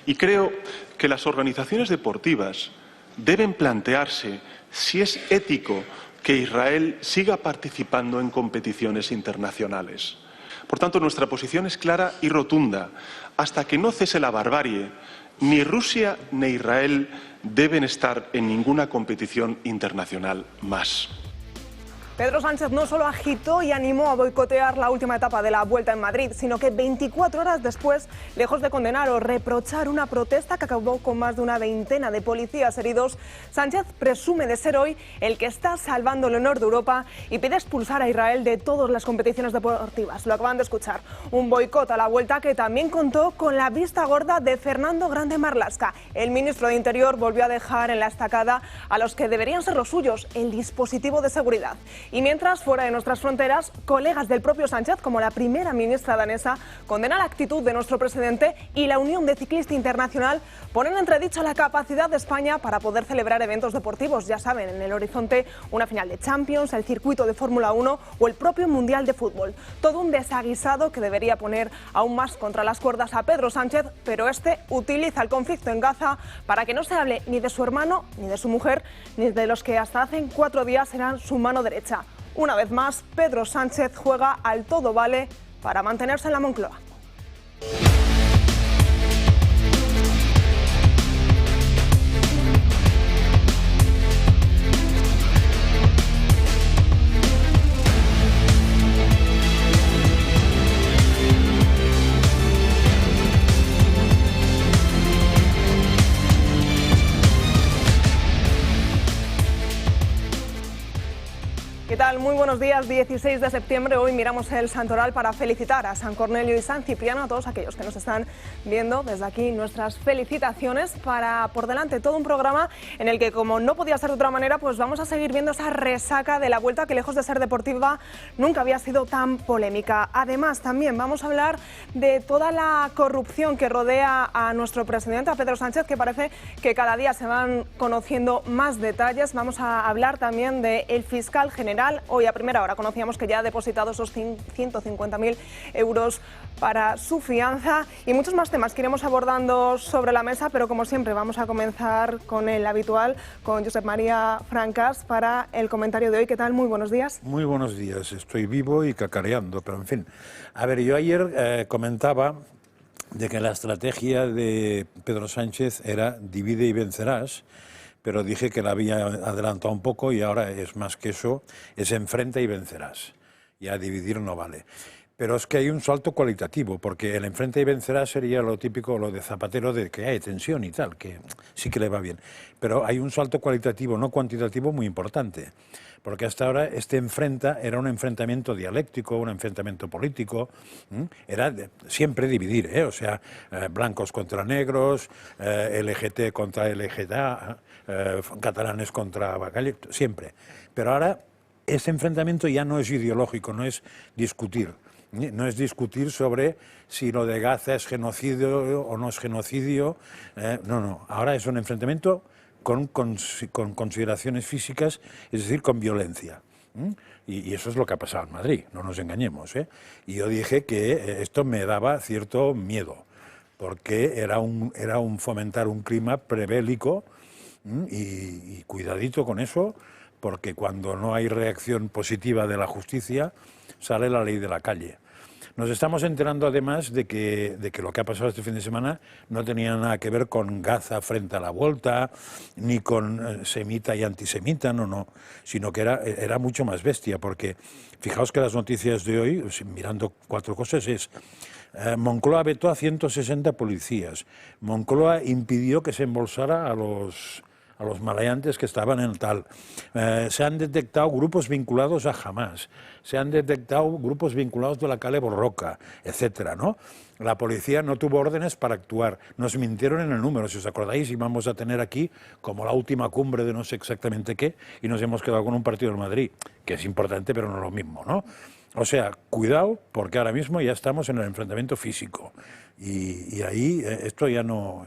Y creo que las organizaciones deportivas deben plantearse si es ético que Israel siga participando en competiciones internacionales. Por tanto, nuestra posición es clara y rotunda. Hasta que no cese la barbarie, ni Rusia ni Israel deben estar en ninguna competición internacional más. Pedro Sánchez no solo agitó y animó a boicotear la última etapa de la Vuelta en Madrid, sino que 24 horas después, lejos de condenar o reprochar una protesta que acabó con más de una veintena de policías heridos, Sánchez presume de ser hoy el que está salvando el honor de Europa y pide expulsar a Israel de todas las competiciones deportivas. Lo acaban de escuchar. Un boicot a la Vuelta que también contó con la vista gorda de Fernando Grande Marlaska. El ministro de Interior volvió a dejar en la estacada a los que deberían ser los suyos, el dispositivo de seguridad. Y mientras, fuera de nuestras fronteras, colegas del propio Sánchez, como la primera ministra danesa, condenan la actitud de nuestro presidente y la Unión de Ciclista Internacional ponen en entredicho la capacidad de España para poder celebrar eventos deportivos. Ya saben, en el horizonte una final de Champions, el circuito de Fórmula 1 o el propio Mundial de Fútbol. Todo un desaguisado que debería poner aún más contra las cuerdas a Pedro Sánchez, pero este utiliza el conflicto en Gaza para que no se hable ni de su hermano, ni de su mujer, ni de los que hasta hace 4 días eran su mano derecha. Una vez más, Pedro Sánchez juega al todo vale para mantenerse en la Moncloa. ¿Qué tal? Muy buenos días. 16 de septiembre. Hoy miramos el santoral para felicitar a San Cornelio y San Cipriano, a todos aquellos que nos están viendo. Desde aquí nuestras felicitaciones. Por delante todo un programa en el que, como no podía ser de otra manera, pues vamos a seguir viendo esa resaca de la Vuelta que, lejos de ser deportiva, nunca había sido tan polémica. Además, también vamos a hablar de toda la corrupción que rodea a nuestro presidente, a Pedro Sánchez, que parece que cada día se van conociendo más detalles. Vamos a hablar también del fiscal general. Hoy a primera hora conocíamos que ya ha depositado esos 150.000 euros para su fianza y muchos más temas que iremos abordando sobre la mesa, pero como siempre vamos a comenzar con el habitual, con Josep María Francas para el comentario de hoy. ¿Qué tal? Muy buenos días. Muy buenos días. Estoy vivo y cacareando, pero en fin. A ver, yo ayer comentaba de que la estrategia de Pedro Sánchez era divide y vencerás, pero dije que la había adelantado un poco y ahora es más que eso, es enfrenta y vencerás. Ya dividir no vale. Pero es que hay un salto cualitativo, porque el enfrenta y vencerás sería lo típico, lo de Zapatero, de que hay tensión y tal, que sí que le va bien. Pero hay un salto cualitativo, no cuantitativo, muy importante. Porque hasta ahora este enfrenta era un enfrentamiento dialéctico, un enfrentamiento político, era siempre dividir, o sea, blancos contra negros, LGT contra LGTA, catalanes contra Bacall, siempre. Pero ahora este enfrentamiento ya no es ideológico, no es discutir. No es discutir sobre si lo de Gaza es genocidio o no es genocidio, no. Ahora es un enfrentamiento con consideraciones físicas, es decir, con violencia. Y eso es lo que ha pasado en Madrid, no nos engañemos. Y yo dije que esto me daba cierto miedo, porque era un fomentar un clima prebélico, y cuidadito con eso, porque cuando no hay reacción positiva de la justicia, sale la ley de la calle. Nos estamos enterando además de que lo que ha pasado este fin de semana no tenía nada que ver con Gaza frente a la Vuelta, ni con semita y antisemita, no, sino que era mucho más bestia, porque fijaos que las noticias de hoy, mirando 4 cosas, es Moncloa vetó a 160 policías, Moncloa impidió que se embolsara a los maleantes que estaban en tal. Se han detectado grupos vinculados a Hamás, se han detectado grupos vinculados de la Kale Borroka, etcétera, ¿no? La policía no tuvo órdenes para actuar, nos mintieron en el número, si os acordáis, y vamos a tener aquí como la última cumbre de no sé exactamente qué, y nos hemos quedado con un partido en Madrid, que es importante pero no lo mismo, ¿no? O sea, cuidado, porque ahora mismo ya estamos en el enfrentamiento físico, y ahí esto ya no...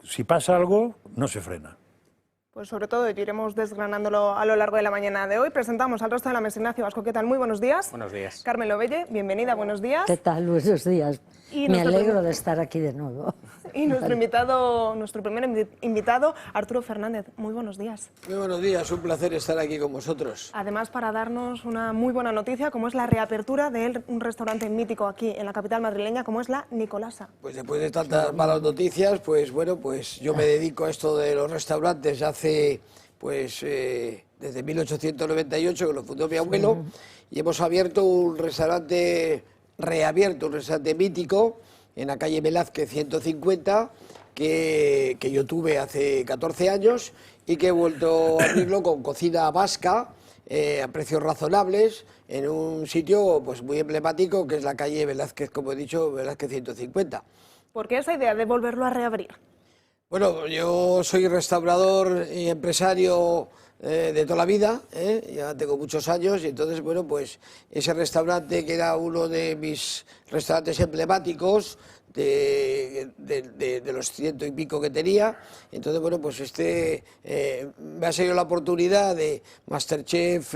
Si pasa algo, no se frena. Pues sobre todo iremos desgranándolo a lo largo de la mañana de hoy. Presentamos al resto de la mesa. Ignacio Vasco, ¿qué tal? Muy buenos días. Buenos días. Carmen Lovelle, bienvenida, buenos días. ¿Qué tal? Buenos días. Me alegro de estar aquí de nuevo. Y nuestro primer invitado, Arturo Fernández. Muy buenos días. Muy buenos días, un placer estar aquí con vosotros. Además, para darnos una muy buena noticia, como es la reapertura de un restaurante mítico aquí en la capital madrileña, como es la Nicolasa. Pues después de tantas malas noticias, pues bueno, pues yo me dedico a esto de los restaurantes hace, pues desde 1898, que lo fundó mi abuelo, y hemos reabierto un restaurante mítico en la calle Velázquez 150, que yo tuve hace 14 años y que he vuelto a abrirlo con cocina vasca a precios razonables en un sitio pues muy emblemático que es la calle Velázquez, como he dicho, Velázquez 150. ¿Por qué esa idea de volverlo a reabrir? Bueno, yo soy restaurador y empresario de toda la vida, ya tengo muchos años y entonces, bueno, pues ese restaurante que era uno de mis restaurantes emblemáticos de los 100 y pico que tenía, entonces, bueno, pues me ha salido la oportunidad de Masterchef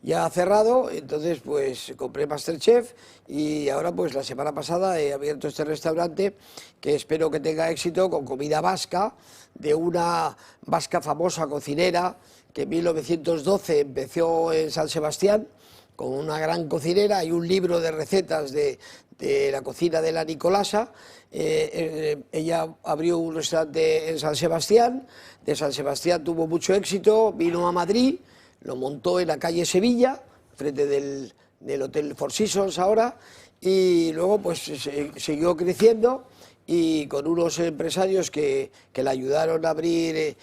ya cerrado, entonces pues compré Masterchef y ahora pues la semana pasada he abierto este restaurante que espero que tenga éxito con comida vasca, de una vasca famosa cocinera que en 1912 empezó en San Sebastián, con una gran cocinera. Hay un libro de recetas de la cocina de la Nicolasa. Ella abrió un restaurante en San Sebastián, de San Sebastián tuvo mucho éxito, vino a Madrid, lo montó en la calle Sevilla, frente del Hotel Four Seasons ahora, y luego pues siguió creciendo, y con unos empresarios que le ayudaron a abrir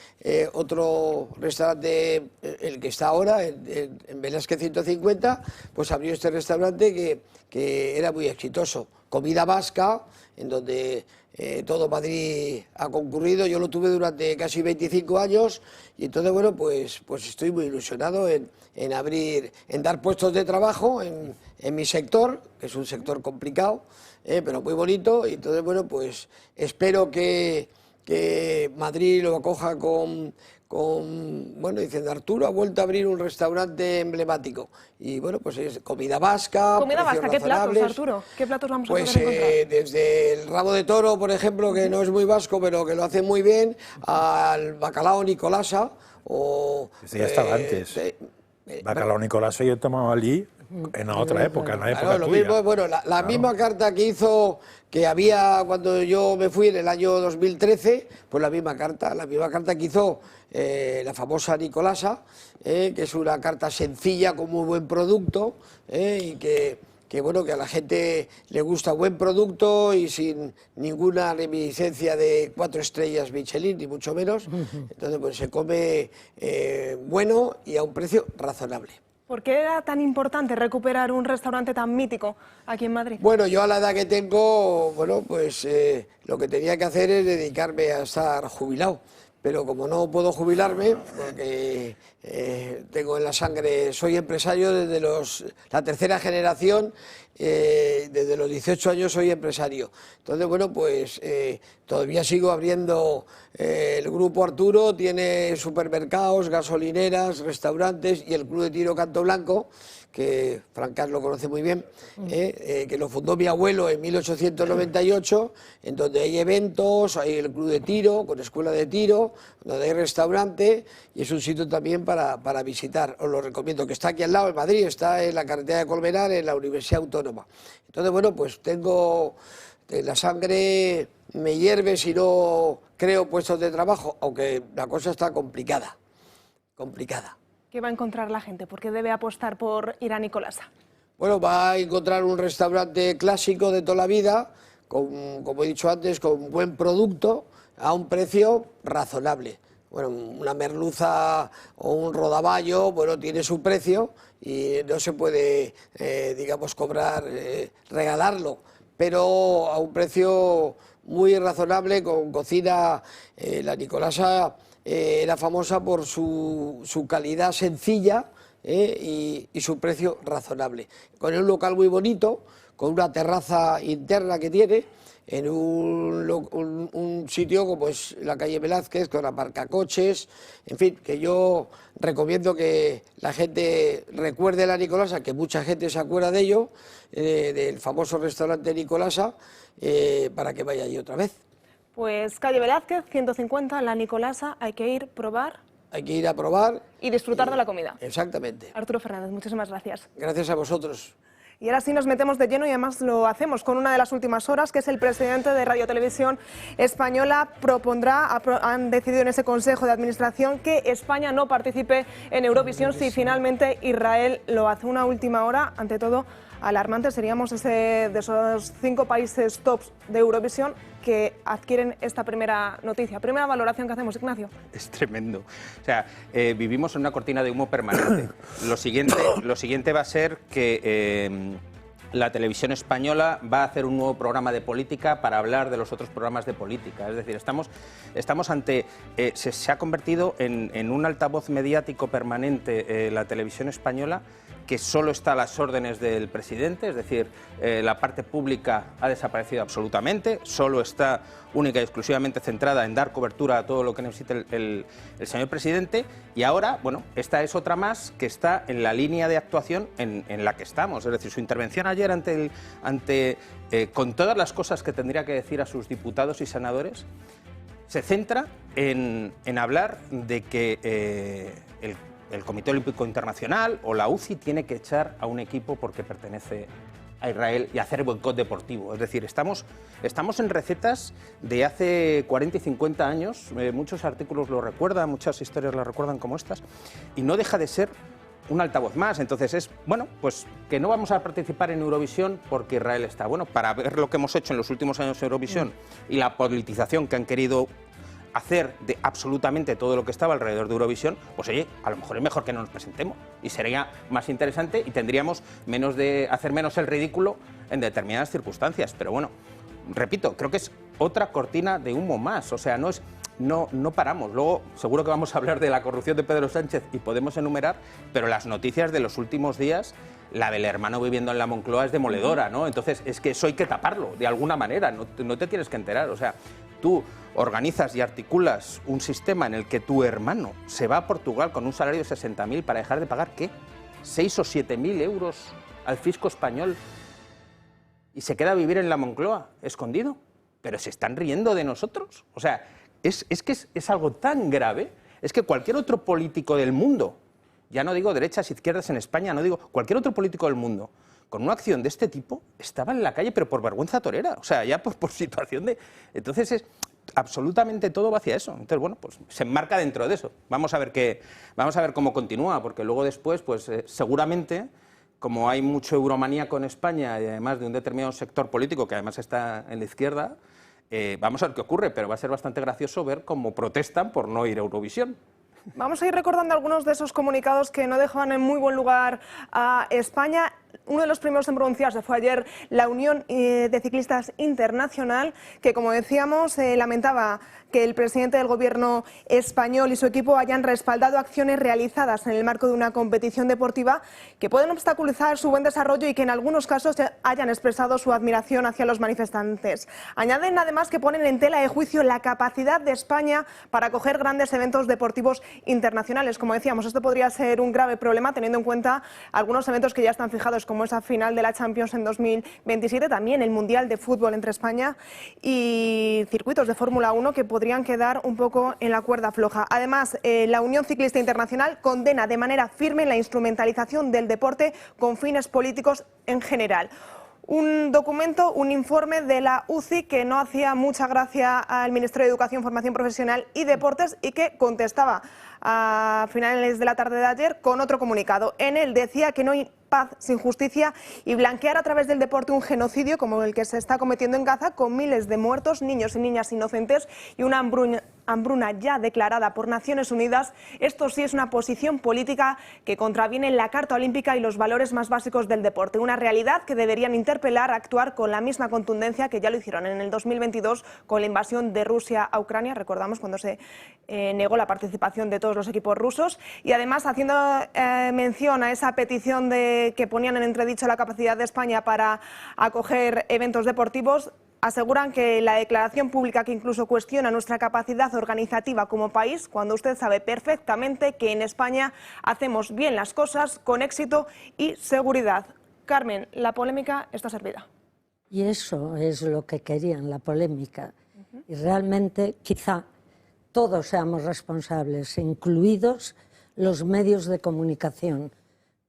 otro restaurante, el que está ahora, en Velázquez 150, pues abrió este restaurante que era muy exitoso. Comida vasca, en donde todo Madrid ha concurrido. Yo lo tuve durante casi 25 años y entonces, bueno, pues estoy muy ilusionado en abrir, en dar puestos de trabajo en mi sector, que es un sector complicado, pero muy bonito, y entonces, bueno, pues espero que Madrid lo acoja bueno, dicen, Arturo ha vuelto a abrir un restaurante emblemático, y bueno, pues es comida vasca, ¿Comida vasca? ¿Qué platos, Arturo? ¿Qué platos vamos a poder encontrar? Pues desde el rabo de toro, por ejemplo, que no es muy vasco, pero que lo hace muy bien, al bacalao Nicolasa, o... Este ya estaba antes. Bacalao Nicolasa yo tomaba allí en otra época, en la época lo tuya. mismo, bueno, la misma carta que hizo, que había cuando yo me fui en el año 2013, pues la misma carta que hizo la famosa Nicolasa, que es una carta sencilla con muy buen producto, y que bueno, que a la gente le gusta buen producto y sin ninguna reminiscencia de 4 estrellas Michelin, ni mucho menos. Entonces, pues se come bueno y a un precio razonable. ¿Por qué era tan importante recuperar un restaurante tan mítico aquí en Madrid? Bueno, yo a la edad que tengo, bueno, pues lo que tenía que hacer es dedicarme a estar jubilado. Pero como no puedo jubilarme, porque tengo en la sangre, soy empresario desde la tercera generación, desde los 18 años soy empresario. Entonces, bueno, pues todavía sigo abriendo. El Grupo Arturo tiene supermercados, gasolineras, restaurantes y el Club de Tiro Canto Blanco, que Francás lo conoce muy bien, que lo fundó mi abuelo en 1898, en donde hay eventos, hay el Club de Tiro, con escuela de tiro, donde hay restaurante, y es un sitio también para visitar. Os lo recomiendo, que está aquí al lado, en Madrid, está en la carretera de Colmenar, en la Universidad Autónoma. Entonces, bueno, pues tengo la sangre, me hierve si no creo puestos de trabajo, aunque la cosa está complicada. ¿Qué va a encontrar la gente? ¿Por qué debe apostar por ir a Nicolasa? Bueno, va a encontrar un restaurante clásico de toda la vida, como he dicho antes, con buen producto, a un precio razonable. Bueno, una merluza o un rodaballo, bueno, tiene su precio y no se puede, digamos, cobrar, regalarlo, pero a un precio muy razonable, con cocina. La Nicolasa era famosa por su calidad sencilla y su precio razonable. Con un local muy bonito, con una terraza interna que tiene, en un sitio como es la calle Velázquez, con aparcacoches, en fin, que yo recomiendo que la gente recuerde la Nicolasa, que mucha gente se acuerda de ello, del famoso restaurante Nicolasa, para que vaya allí otra vez. Pues calle Velázquez, 150, La Nicolasa, hay que ir, probar. Hay que ir a probar. Y disfrutar de la comida. Exactamente. Arturo Fernández, muchísimas gracias. Gracias a vosotros. Y ahora sí nos metemos de lleno y además lo hacemos con una de las últimas horas, que es el presidente de Radio Televisión Española han decidido en ese Consejo de Administración que España no participe en Eurovisión si finalmente Israel lo hace. Una última hora, ante todo, alarmante. Seríamos de esos 5 países tops de Eurovisión que adquieren esta primera noticia. Primera valoración que hacemos, Ignacio. Es tremendo. O sea, vivimos en una cortina de humo permanente. Lo siguiente va a ser que la televisión española va a hacer un nuevo programa de política para hablar de los otros programas de política. Es decir, estamos ante... se ha convertido en un altavoz mediático permanente la televisión española, que solo está a las órdenes del presidente, es decir, la parte pública ha desaparecido absolutamente, solo está única y exclusivamente centrada en dar cobertura a todo lo que necesite el señor presidente, y ahora, bueno, esta es otra más que está en la línea de actuación en la que estamos, es decir, su intervención ayer con todas las cosas que tendría que decir a sus diputados y senadores, se centra en hablar de que el Comité Olímpico Internacional o la UCI tiene que echar a un equipo porque pertenece a Israel y hacer boicot deportivo. Es decir, estamos en recetas de hace 40 y 50 años, muchos artículos lo recuerdan, muchas historias lo recuerdan como estas, y no deja de ser un altavoz más. Entonces bueno, pues que no vamos a participar en Eurovisión porque Israel está. Bueno, para ver lo que hemos hecho en los últimos años en Eurovisión y la politización que han querido hacer de absolutamente todo lo que estaba alrededor de Eurovisión, pues oye, a lo mejor es mejor que no nos presentemos y sería más interesante y tendríamos hacer menos el ridículo en determinadas circunstancias. Pero bueno, repito, creo que es otra cortina de humo más, o sea, no paramos. Luego seguro que vamos a hablar de la corrupción de Pedro Sánchez y podemos enumerar, pero las noticias de los últimos días, la del hermano viviendo en la Moncloa es demoledora, ¿no? Entonces es que eso hay que taparlo de alguna manera, no te tienes que enterar, o sea, tú organizas y articulas un sistema en el que tu hermano se va a Portugal con un salario de 60.000 para dejar de pagar, ¿qué? 6 o 7.000 euros al fisco español y se queda a vivir en la Moncloa, escondido. Pero se están riendo de nosotros. O sea, es que es algo tan grave, es que cualquier otro político del mundo, ya no digo derechas, izquierdas en España, no digo cualquier otro político del mundo, con una acción de este tipo, estaba en la calle, pero por vergüenza torera, o sea, ya por situación de... Entonces es absolutamente todo va hacia eso. Entonces, bueno, pues se enmarca dentro de eso. Vamos a ver cómo continúa, porque luego después, pues seguramente, como hay mucho euromaníaco en España y además de un determinado sector político que además está en la izquierda, vamos a ver qué ocurre, pero va a ser bastante gracioso ver cómo protestan por no ir a Eurovisión. Vamos a ir recordando algunos de esos comunicados que no dejaban en muy buen lugar a España. Uno de los primeros en pronunciarse fue ayer la Unión de Ciclistas Internacional, que, como decíamos, lamentaba que el presidente del Gobierno español y su equipo hayan respaldado acciones realizadas en el marco de una competición deportiva que pueden obstaculizar su buen desarrollo y que en algunos casos hayan expresado su admiración hacia los manifestantes. Añaden además que ponen en tela de juicio la capacidad de España para acoger grandes eventos deportivos internacionales. Como decíamos, esto podría ser un grave problema teniendo en cuenta algunos eventos que ya están fijados, como esa final de la Champions en 2027, también el Mundial de Fútbol entre España y circuitos de Fórmula 1 que podrían quedar un poco en la cuerda floja. Además, la Unión Ciclista Internacional condena de manera firme la instrumentalización del deporte con fines políticos en general. Un documento, un informe de la UCI que no hacía mucha gracia al Ministerio de Educación, Formación Profesional y Deportes y que contestaba a finales de la tarde de ayer con otro comunicado. En él decía que no hay paz sin justicia y blanquear a través del deporte un genocidio como el que se está cometiendo en Gaza, con miles de muertos, niños y niñas inocentes y una hambruna ya declarada por Naciones Unidas. Esto sí es una posición política que contraviene la Carta Olímpica y los valores más básicos del deporte. Una realidad que deberían interpelar a actuar con la misma contundencia que ya lo hicieron en el 2022 con la invasión de Rusia a Ucrania. Recordamos cuando se negó la participación de todos los equipos rusos. Y además, haciendo mención a esa petición que ponían en entredicho la capacidad de España para acoger eventos deportivos, aseguran que la declaración pública que incluso cuestiona nuestra capacidad organizativa como país, cuando usted sabe perfectamente que en España hacemos bien las cosas con éxito y seguridad. Carmen, la polémica está servida. Y eso es lo que querían, la polémica. Y realmente quizá todos seamos responsables, incluidos los medios de comunicación,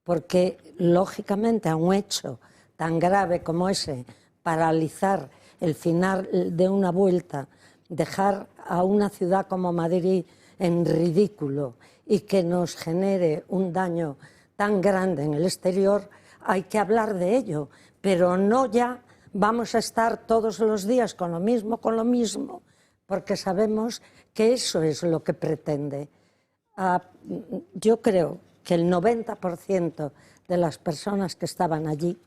porque lógicamente a un hecho tan grave como ese, paralizar el final de una vuelta, dejar a una ciudad como Madrid en ridículo y que nos genere un daño tan grande en el exterior, hay que hablar de ello, pero no ya vamos a estar todos los días con lo mismo, porque sabemos que eso es lo que pretende. Yo creo que el 90% de las personas que estaban allí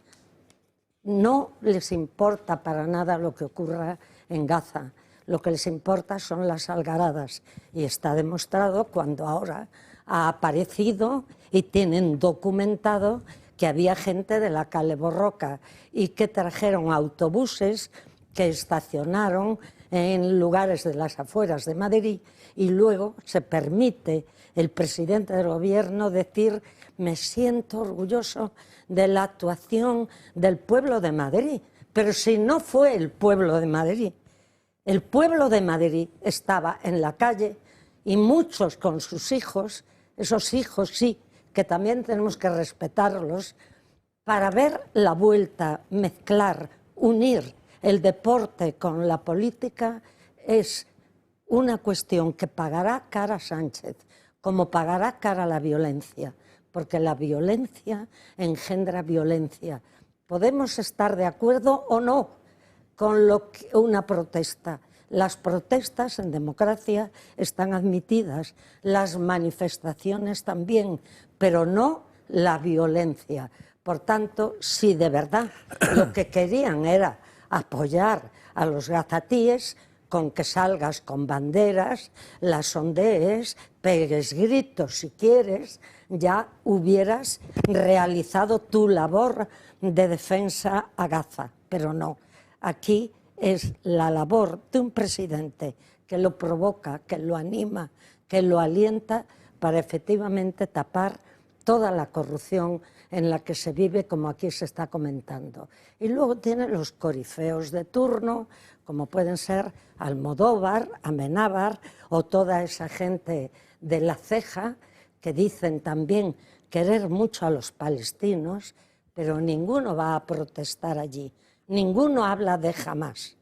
no les importa para nada lo que ocurra en Gaza. Lo que les importa son las algaradas, y está demostrado cuando ahora ha aparecido y tienen documentado que había gente de la Cale Borroca y que trajeron autobuses que estacionaron en lugares de las afueras de Madrid, y luego se permite el presidente del gobierno decir: me siento orgulloso de la actuación del pueblo de Madrid. Pero si no fue el pueblo de Madrid, el pueblo de Madrid estaba en la calle, y muchos con sus hijos, esos hijos sí, que también tenemos que respetarlos, para ver la vuelta, mezclar, unir el deporte con la política. Es una cuestión que pagará cara Sánchez, como pagará cara la violencia, porque la violencia engendra violencia. Podemos estar de acuerdo o no con una protesta. Las protestas en democracia están admitidas, las manifestaciones también, pero no la violencia. Por tanto, si de verdad lo que querían era apoyar a los gazatíes, con que salgas con banderas, las ondees, pegues gritos si quieres, ya hubieras realizado tu labor de defensa a Gaza. Pero no, aquí es la labor de un presidente que lo provoca, que lo anima, que lo alienta para efectivamente tapar toda la corrupción en la que se vive, como aquí se está comentando. Y luego tiene los corifeos de turno, como pueden ser Almodóvar, Amenábar o toda esa gente de La Ceja, que dicen también querer mucho a los palestinos, pero ninguno va a protestar allí. Ninguno habla de Hamás,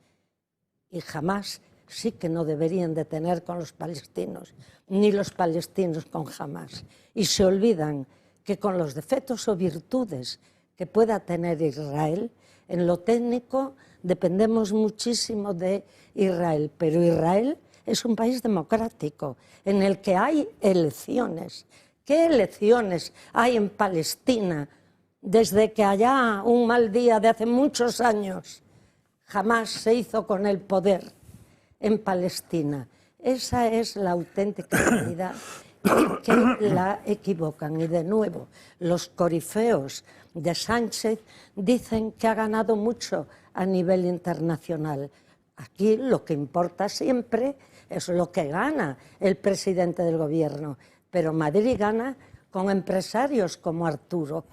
y Hamás sí que no deberían de tener con los palestinos, ni los palestinos con Hamás. Y se olvidan que con los defectos o virtudes que pueda tener Israel, en lo técnico dependemos muchísimo de Israel, pero Israel es un país democrático en el que hay elecciones. ¿Qué elecciones hay en Palestina desde que allá un mal día de hace muchos años jamás se hizo con el poder en Palestina? Esa es la auténtica realidad, y que la equivocan. Y de nuevo, los corifeos de Sánchez dicen que ha ganado mucho a nivel internacional. Aquí lo que importa siempre es lo que gana el presidente del gobierno, pero Madrid gana con empresarios como Arturo,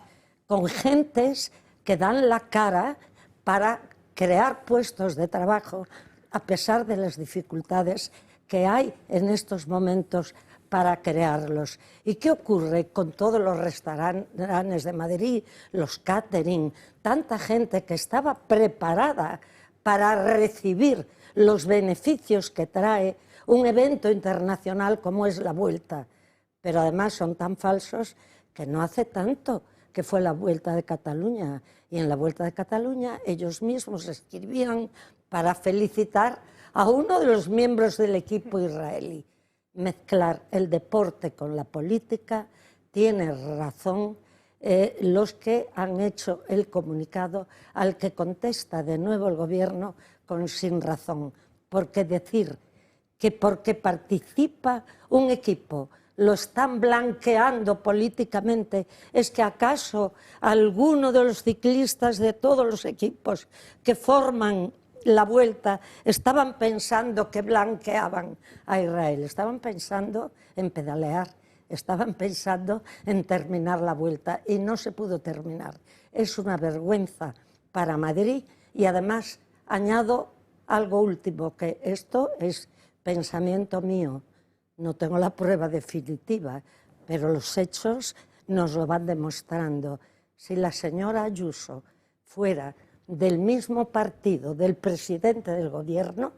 con gentes que dan la cara para crear puestos de trabajo a pesar de las dificultades que hay en estos momentos para crearlos. ¿Y qué ocurre con todos los restaurantes de Madrid, los catering, tanta gente que estaba preparada para recibir los beneficios que trae un evento internacional como es la Vuelta? Pero además son tan falsos que no hace tanto que fue la Vuelta de Cataluña, y en la Vuelta de Cataluña ellos mismos escribían para felicitar a uno de los miembros del equipo israelí. Mezclar el deporte con la política, tiene razón los que han hecho el comunicado, al que contesta de nuevo el gobierno con sin razón, porque decir que porque participa un equipo lo están blanqueando políticamente, ¿es que acaso alguno de los ciclistas de todos los equipos que forman la Vuelta estaban pensando que blanqueaban a Israel? Estaban pensando en pedalear, estaban pensando en terminar la Vuelta, y no se pudo terminar. Es una vergüenza para Madrid, y además añado algo último, que esto es pensamiento mío, no tengo la prueba definitiva, pero los hechos nos lo van demostrando. Si la señora Ayuso fuera del mismo partido del presidente del gobierno,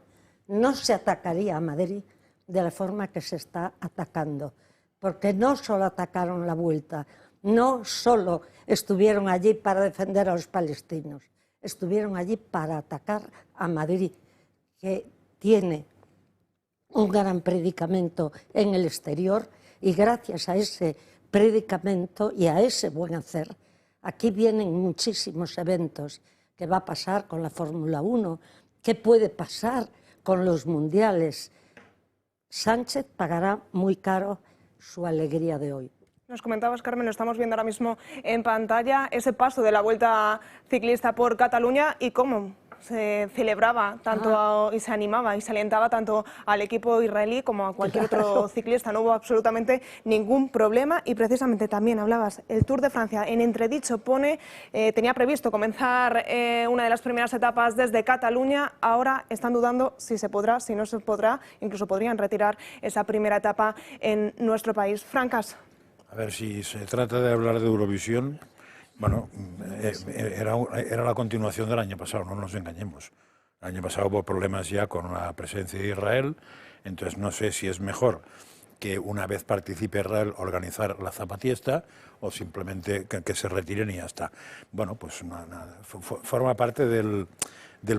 no se atacaría a Madrid de la forma que se está atacando, porque no solo atacaron la vuelta, no solo estuvieron allí para defender a los palestinos, estuvieron allí para atacar a Madrid, que tiene un gran predicamento en el exterior, y gracias a ese predicamento y a ese buen hacer, aquí vienen muchísimos eventos. ¿Qué va a pasar con la Fórmula 1? ¿Qué puede pasar con los mundiales? Sánchez pagará muy caro su alegría de hoy. Nos comentabas, Carmen, lo estamos viendo ahora mismo en pantalla, ese paso de la Vuelta Ciclista por Cataluña y cómo se celebraba tanto y se animaba y se alentaba tanto al equipo israelí como a cualquier otro ciclista. No hubo absolutamente ningún problema y precisamente también hablabas, el Tour de Francia en entredicho pone, tenía previsto comenzar una de las primeras etapas desde Cataluña, ahora están dudando si se podrá, si no se podrá, incluso podrían retirar esa primera etapa en nuestro país. Francas. A ver, si se trata de hablar de Eurovisión, bueno, era la continuación del año pasado, no nos engañemos. El año pasado hubo problemas ya con la presencia de Israel, entonces no sé si es mejor que una vez participe Israel organizar la zapatiesta o simplemente que se retiren y ya está. Bueno, pues nada, forma parte del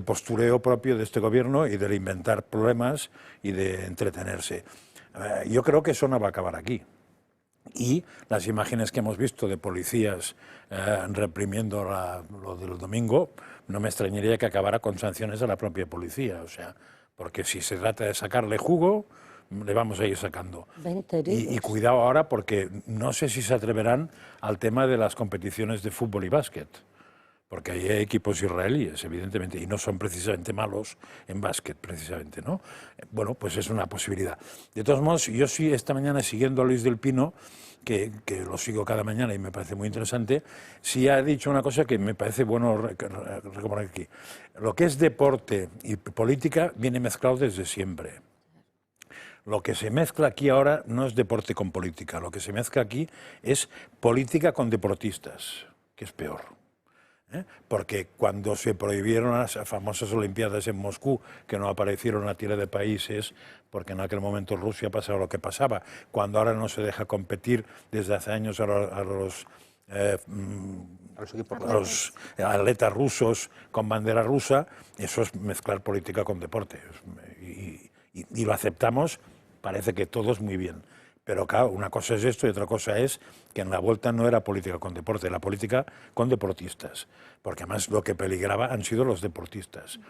postureo propio de este gobierno y del inventar problemas y de entretenerse. Yo creo que eso no va a acabar aquí. Y las imágenes que hemos visto de policías reprimiendo lo del domingo, no me extrañaría que acabara con sanciones a la propia policía, o sea, porque si se trata de sacarle jugo, le vamos a ir sacando. Y cuidado ahora, porque no sé si se atreverán al tema de las competiciones de fútbol y básquet, porque hay equipos israelíes, evidentemente, y no son precisamente malos en básquet, precisamente, ¿no? Bueno, pues es una posibilidad. De todos modos, yo sí, esta mañana, siguiendo a Luis del Pino, que lo sigo cada mañana y me parece muy interesante, sí ha dicho una cosa que me parece bueno recordar aquí. Lo que es deporte y política viene mezclado desde siempre. Lo que se mezcla aquí ahora no es deporte con política, lo que se mezcla aquí es política con deportistas, que es peor. Porque cuando se prohibieron las famosas Olimpiadas en Moscú, que no aparecieron la tira de países, porque en aquel momento Rusia pasaba lo que pasaba, cuando ahora no se deja competir desde hace años a los atletas rusos con bandera rusa, eso es mezclar política con deporte. Y lo aceptamos, parece que todos muy bien. Pero claro, una cosa es esto y otra cosa es que en la Vuelta no era política con deporte, era política con deportistas. Porque además lo que peligraba han sido los deportistas.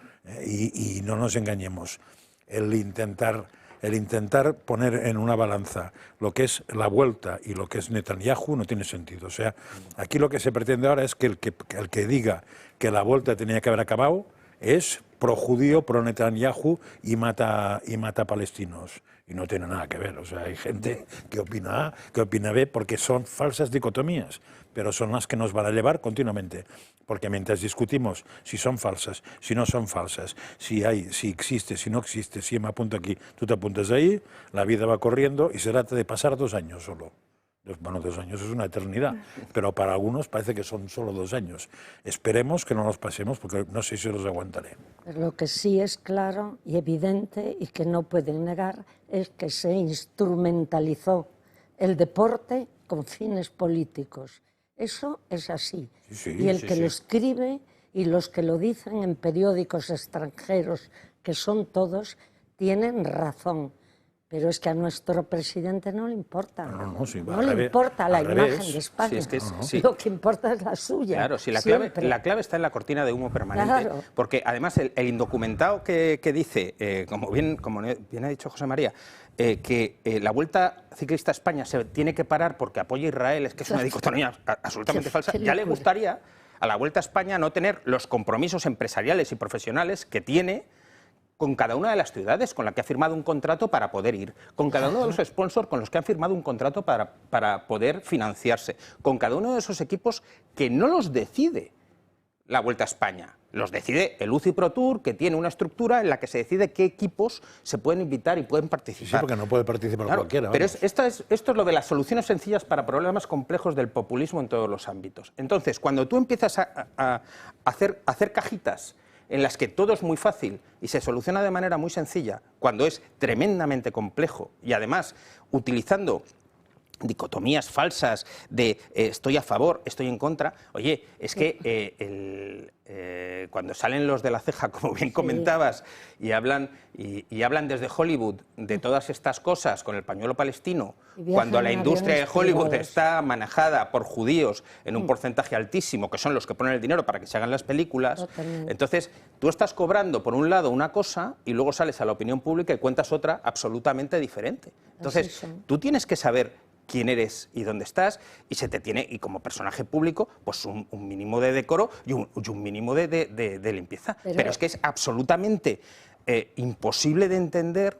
Y no nos engañemos, el intentar poner en una balanza lo que es la Vuelta y lo que es Netanyahu no tiene sentido. O sea, aquí lo que se pretende ahora es que el que diga que la Vuelta tenía que haber acabado es pro-judío, pro-Netanyahu y mata palestinos. Y no tiene nada que ver. O sea, hay gente que opina A, que opina B, porque son falsas dicotomías, pero son las que nos van a llevar continuamente. Porque mientras discutimos si son falsas, si no son falsas, si existe, si no existe, si me apunto aquí, tú te apuntas ahí, la vida va corriendo y se trata de pasar 2 años solo. Bueno, 2 años es una eternidad, pero para algunos parece que son solo 2 años. Esperemos que no los pasemos, porque no sé si los aguantaré. Lo que sí es claro y evidente y que no pueden negar es que se instrumentalizó el deporte con fines políticos. Eso es así. Y el que lo escribe y los que lo dicen en periódicos extranjeros, que son todos, tienen razón. Pero es que a nuestro presidente no le importa. No le importa la imagen de España. Lo que importa es la suya. Claro, si la clave está en la cortina de humo permanente. Claro. Porque además el indocumentado que dice, como bien ha dicho José María, que la Vuelta Ciclista a España se tiene que parar porque apoya a Israel, es que es una dicotomía absolutamente falsa. Ya le gustaría a la Vuelta a España no tener los compromisos empresariales y profesionales que tiene con cada una de las ciudades con la que ha firmado un contrato para poder ir, con cada uno de los sponsors con los que han firmado un contrato para poder financiarse, con cada uno de esos equipos que no los decide la Vuelta a España, Los decide el UCI Pro Tour, que tiene una estructura en la que se decide qué equipos se pueden invitar y pueden participar. Sí, porque no puede participar cualquiera. Pero esto es lo de las soluciones sencillas para problemas complejos del populismo en todos los ámbitos. Entonces, cuando tú empiezas a hacer cajitas en las que todo es muy fácil y se soluciona de manera muy sencilla, cuando es tremendamente complejo y además utilizando dicotomías falsas de estoy a favor, estoy en contra. Oye, es que cuando salen los de la ceja, como bien comentabas, y hablan desde Hollywood de todas estas cosas con el pañuelo palestino, cuando la industria de Hollywood está manejada por judíos en un porcentaje altísimo, que son los que ponen el dinero para que se hagan las películas, entonces tú estás cobrando por un lado una cosa y luego sales a la opinión pública y cuentas otra absolutamente diferente. Entonces, tú tienes que saber quién eres y dónde estás, y se te tiene, y como personaje público, pues un mínimo de decoro y un mínimo de limpieza. Pero es que es absolutamente imposible de entender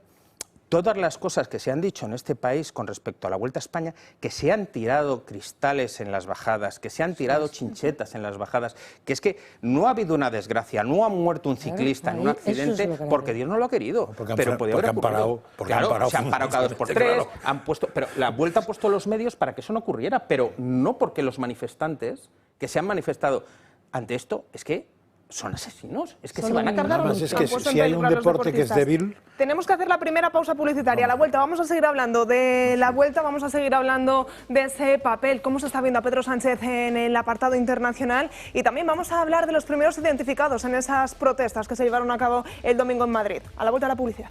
todas las cosas que se han dicho en este país con respecto a la Vuelta a España, que se han tirado cristales en las bajadas, que se han tirado chinchetas en las bajadas, que es que no ha habido una desgracia, no ha muerto un ciclista en un accidente porque Dios no lo ha querido. Pero podía haber ocurrido. Claro, se han parado cada 2 por 3, han puesto, pero la Vuelta ha puesto los medios para que eso no ocurriera, pero no porque los manifestantes que se han manifestado ante esto, es que son asesinos, es que se van a cargar mucho. Es que si hay un deporte que es débil... Tenemos que hacer la primera pausa publicitaria. A la vuelta vamos a seguir hablando de la Vuelta, vamos a seguir hablando de ese papel, cómo se está viendo a Pedro Sánchez en el apartado internacional, y también vamos a hablar de los primeros identificados en esas protestas que se llevaron a cabo el domingo en Madrid. A la vuelta a la publicidad.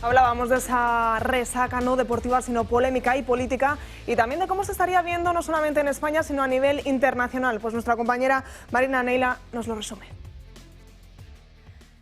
Hablábamos de esa resaca no deportiva, sino polémica y política, y también de cómo se estaría viendo no solamente en España, sino a nivel internacional. Pues nuestra compañera Marina Neila nos lo resume.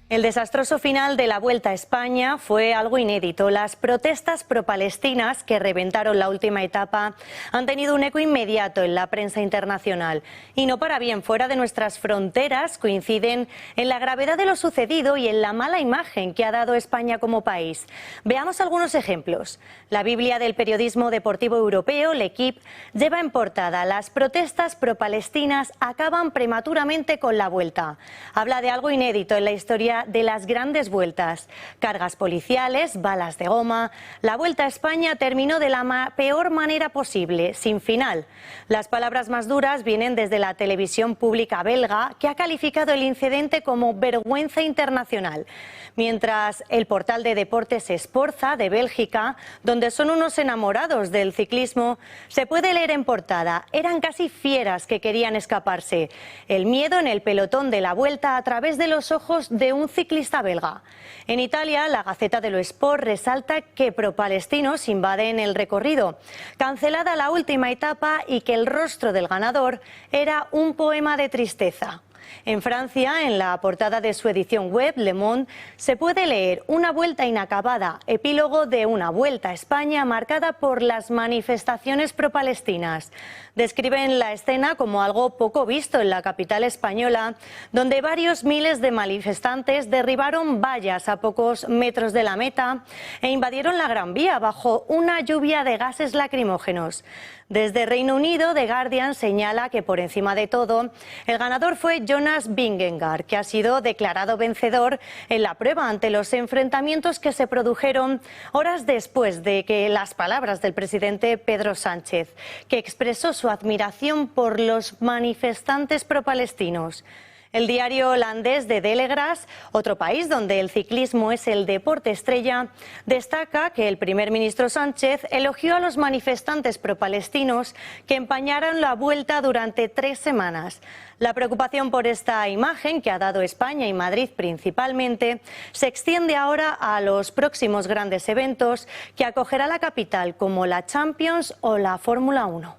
El desastroso final de la Vuelta a España fue algo inédito. Las protestas pro-palestinas que reventaron la última etapa han tenido un eco inmediato en la prensa internacional. Y no para bien, fuera de nuestras fronteras coinciden en la gravedad de lo sucedido y en la mala imagen que ha dado España como país. Veamos algunos ejemplos. La Biblia del periodismo deportivo europeo, L'Equipe, lleva en portada: las protestas pro-palestinas acaban prematuramente con la Vuelta. Habla de algo inédito en la historia de las grandes vueltas. Cargas policiales, balas de goma. La Vuelta a España terminó de la peor manera posible, sin final. Las palabras más duras vienen desde la televisión pública belga, que ha calificado el incidente como vergüenza internacional. Mientras el portal de deportes Sporza de Bélgica, donde son unos enamorados del ciclismo, se puede leer en portada: eran casi fieras que querían escaparse. El miedo en el pelotón de la Vuelta a través de los ojos de un ciclista belga. En Italia, la Gaceta dello Sport resalta que pro-palestinos invaden el recorrido, cancelada la última etapa, y que el rostro del ganador era un poema de tristeza. En Francia, en la portada de su edición web, Le Monde, se puede leer: una vuelta inacabada, epílogo de una Vuelta a España marcada por las manifestaciones pro-palestinas. Describen la escena como algo poco visto en la capital española, donde varios miles de manifestantes derribaron vallas a pocos metros de la meta e invadieron la Gran Vía bajo una lluvia de gases lacrimógenos. Desde Reino Unido, The Guardian señala que, por encima de todo, el ganador fue Jonas Vingegaard, que ha sido declarado vencedor en la prueba ante los enfrentamientos que se produjeron horas después de que las palabras del presidente Pedro Sánchez, que expresó su admiración por los manifestantes pro-palestinos. El diario holandés de Telegraaf, otro país donde el ciclismo es el deporte estrella, destaca que el primer ministro Sánchez elogió a los manifestantes pro-palestinos que empañaron la Vuelta durante 3 semanas. La preocupación por esta imagen que ha dado España y Madrid principalmente se extiende ahora a los próximos grandes eventos que acogerá la capital, como la Champions o la Fórmula 1.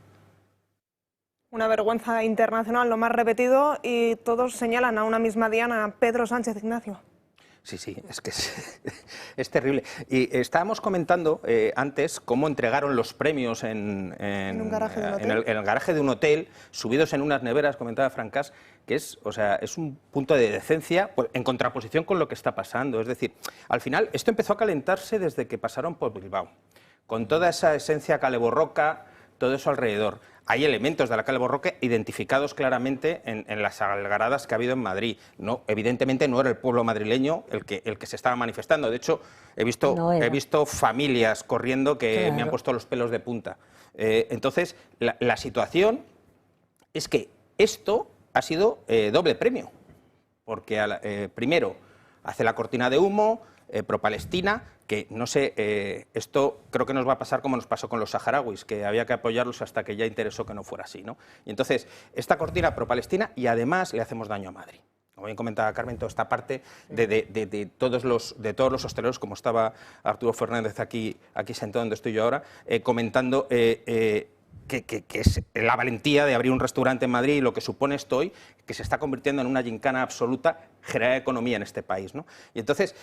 Una vergüenza internacional, lo más repetido, y todos señalan a una misma diana: Pedro Sánchez. Ignacio. Sí, es que es terrible. Y estábamos comentando antes cómo entregaron los premios en un garaje de un hotel. En el garaje de un hotel, subidos en unas neveras, comentaba Francas, que es un punto de decencia en contraposición con lo que está pasando. Es decir, al final esto empezó a calentarse desde que pasaron por Bilbao, con toda esa esencia caleborroca, todo eso alrededor. Hay elementos de la Cale Borroca identificados claramente en las algaradas que ha habido en Madrid. No, evidentemente no era el pueblo madrileño el que se estaba manifestando. De hecho, he visto familias corriendo que me han puesto los pelos de punta. Entonces, la situación es que esto ha sido doble premio. Porque primero hace la cortina de humo pro-Palestina, que no sé, esto creo que nos va a pasar como nos pasó con los saharauis, que había que apoyarlos hasta que ya interesó que no fuera así, ¿no? Y entonces, esta cortina pro-Palestina, y además le hacemos daño a Madrid. Como bien comentaba Carmen, toda esta parte de todos los hosteleros, como estaba Arturo Fernández aquí sentado donde estoy yo ahora, comentando que es la valentía de abrir un restaurante en Madrid y lo que supone esto hoy, que se está convirtiendo en una gincana absoluta, generar economía en este país, ¿no? Y entonces,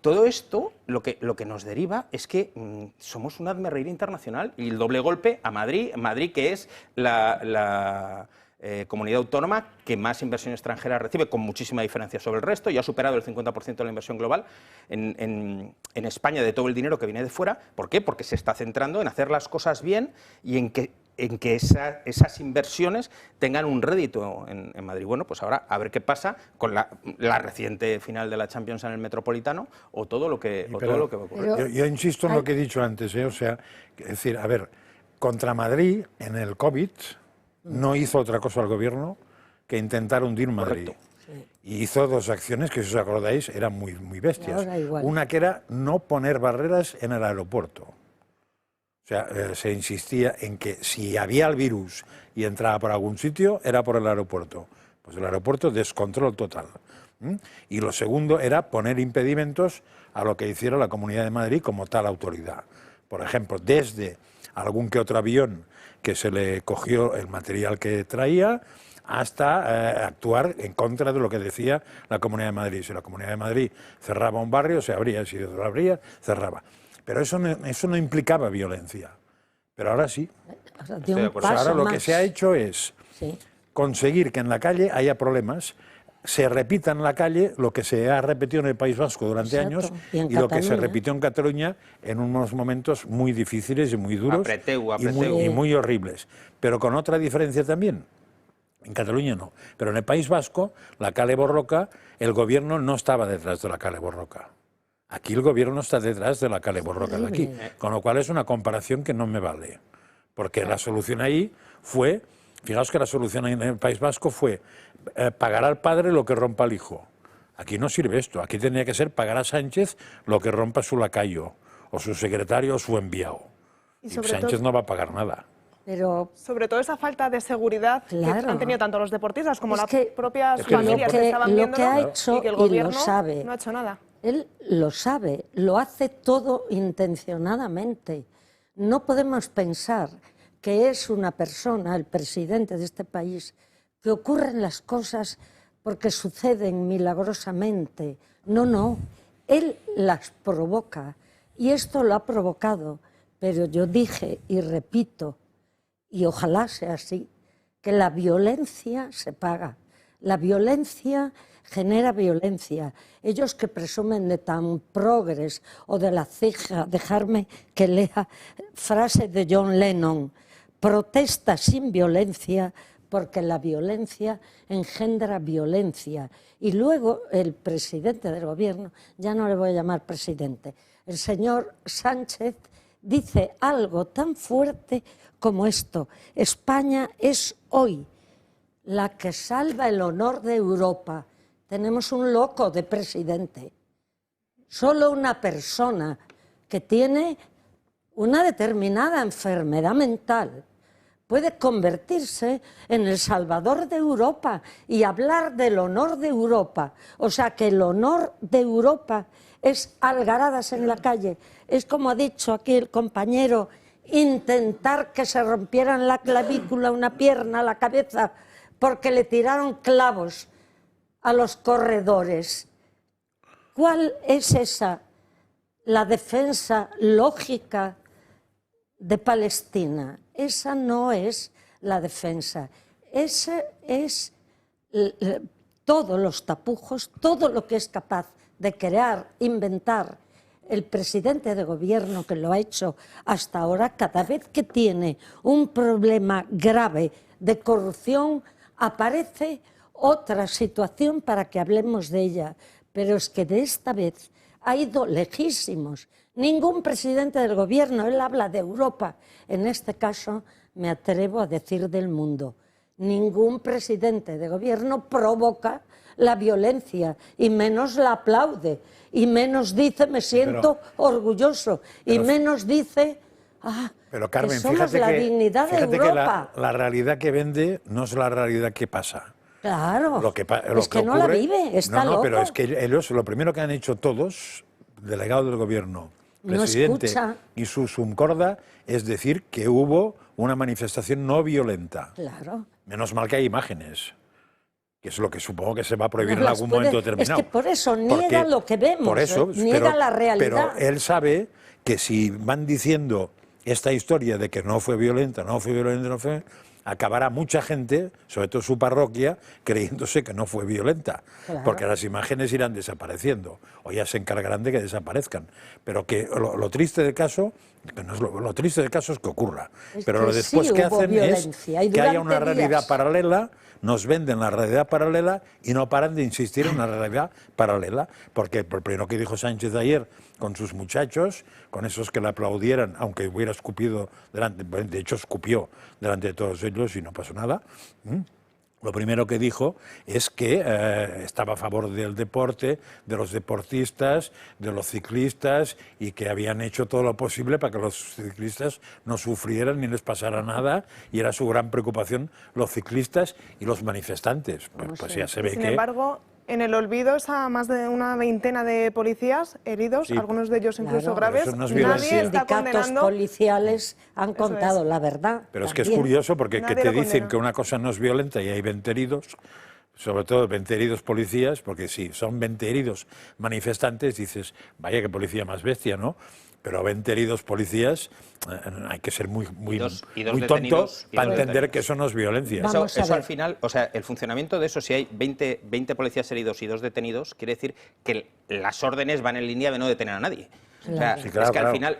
todo esto lo que nos deriva es que somos una hazmerreír internacional y el doble golpe a Madrid, que es la comunidad autónoma que más inversión extranjera recibe, con muchísima diferencia sobre el resto, ya ha superado el 50% de la inversión global en España de todo el dinero que viene de fuera. ¿Por qué? Porque se está centrando en hacer las cosas bien y en que esas inversiones tengan un rédito en Madrid. Bueno, pues ahora a ver qué pasa con la reciente final de la Champions en el Metropolitano o todo lo que va a ocurrir. Yo insisto en lo que he dicho antes, o sea, es decir, a ver, contra Madrid en el COVID no hizo otra cosa el gobierno que intentar hundir Madrid. Correcto. Y hizo dos acciones que, si os acordáis, eran muy bestias. Igual. Una que era no poner barreras en el aeropuerto. O sea, se insistía en que si había el virus y entraba por algún sitio, era por el aeropuerto. Pues el aeropuerto, descontrol total. Y lo segundo era poner impedimentos a lo que hiciera la Comunidad de Madrid como tal autoridad. Por ejemplo, desde algún que otro avión que se le cogió el material que traía, hasta actuar en contra de lo que decía la Comunidad de Madrid. Si la Comunidad de Madrid cerraba un barrio, se abría, si otro abría, cerraba. Pero eso no implicaba violencia. Pero ahora sí. Ahora lo que se ha hecho es conseguir que en la calle haya problemas, se repita en la calle lo que se ha repetido en el País Vasco durante años y lo que se repitió en Cataluña en unos momentos muy difíciles y muy duros y muy horribles. Pero con otra diferencia también. En Cataluña no, pero en el País Vasco, la Cale Borroca, el gobierno no estaba detrás de la Cale Borroca. Aquí el gobierno está detrás de la Cale Borroca de aquí, con lo cual es una comparación que no me vale. Porque la solución ahí fue, fijaos que la solución en el País Vasco fue pagar al padre lo que rompa al hijo. Aquí no sirve esto, aquí tendría que ser pagar a Sánchez lo que rompa su lacayo, o su secretario o su enviado. Y Sánchez no va a pagar nada. Pero sobre todo esa falta de seguridad que han tenido tanto los deportistas como las propias familias que estaban viendo, que ha hecho, y que el gobierno lo sabe, no ha hecho nada. Él lo sabe, lo hace todo intencionadamente. No podemos pensar que es una persona, el presidente de este país, que ocurren las cosas porque suceden milagrosamente. No, él las provoca y esto lo ha provocado. Pero yo dije y repito, y ojalá sea así, que la violencia se paga. La violencia genera violencia. Ellos que presumen de tan progres o de la ceja, dejarme que lea frase de John Lennon, protesta sin violencia porque la violencia engendra violencia. Y luego el presidente del gobierno, ya no le voy a llamar presidente, el señor Sánchez dice algo tan fuerte como esto: España es hoy la que salva el honor de Europa. Tenemos un loco de presidente. Solo una persona que tiene una determinada enfermedad mental puede convertirse en el salvador de Europa y hablar del honor de Europa. O sea que el honor de Europa es algaradas en la calle. Es, como ha dicho aquí el compañero, intentar que se rompieran la clavícula, una pierna, la cabeza, porque le tiraron clavos a los corredores. ¿Cuál es esa? La defensa lógica de Palestina. Esa no es la defensa. Ese es todos los tapujos, todo lo que es capaz de crear, inventar el presidente de gobierno que lo ha hecho hasta ahora, cada vez que tiene un problema grave de corrupción, aparece otra situación para que hablemos de ella. Pero es que de esta vez ha ido lejísimos. Ningún presidente del gobierno, él habla de Europa, en este caso me atrevo a decir del mundo. Ningún presidente de gobierno provoca la violencia y menos la aplaude y menos dice me siento orgulloso y menos dice pero Carmen, que somos fíjate la dignidad de Europa. Que la realidad que vende no es la realidad que pasa. Claro, Lo es que no la vive, está loco. Pero es que ellos lo primero que han hecho todos, delegados del gobierno, presidente y su subcorda, es decir que hubo una manifestación no violenta. Claro. Menos mal que hay imágenes, que es lo que supongo que se va a prohibir en algún momento determinado. Es que por eso niega lo que vemos, por eso, niega la realidad. Pero él sabe que si van diciendo esta historia de que no fue violenta, acabará mucha gente, sobre todo su parroquia, creyéndose que no fue violenta, claro, porque las imágenes irán desapareciendo, o ya se encargarán de que desaparezcan. Pero que lo triste del caso, que no es lo triste del caso es que ocurra, pero lo después que hacen es que haya una realidad paralela, nos venden la realidad paralela y no paran de insistir en la realidad paralela, porque por primero que dijo Sánchez ayer con sus muchachos, con esos que le aplaudieran, aunque hubiera escupido delante, de hecho escupió delante de todos ellos y no pasó nada. Lo primero que dijo es que estaba a favor del deporte, de los deportistas, de los ciclistas y que habían hecho todo lo posible para que los ciclistas no sufrieran ni les pasara nada, y era su gran preocupación los ciclistas y los manifestantes. Pues ya se ve Sin embargo, en el olvido está más de una veintena de policías heridos, algunos de ellos incluso graves. No es Nadie está sindicatos condenando. policiales han contado la verdad. Pero es que es curioso porque que te dicen que una cosa no es violenta y hay 20 heridos, sobre todo 20 heridos policías, porque si son 20 heridos manifestantes dices, vaya que policía más bestia, ¿no? Pero 20 heridos policías, hay que ser muy tonto para entender que eso no es violencia. Eso al final, o sea, el funcionamiento de eso, si hay 20 policías heridos y 2 detenidos, quiere decir que las órdenes van en línea de no detener a nadie. O sea, sí, claro,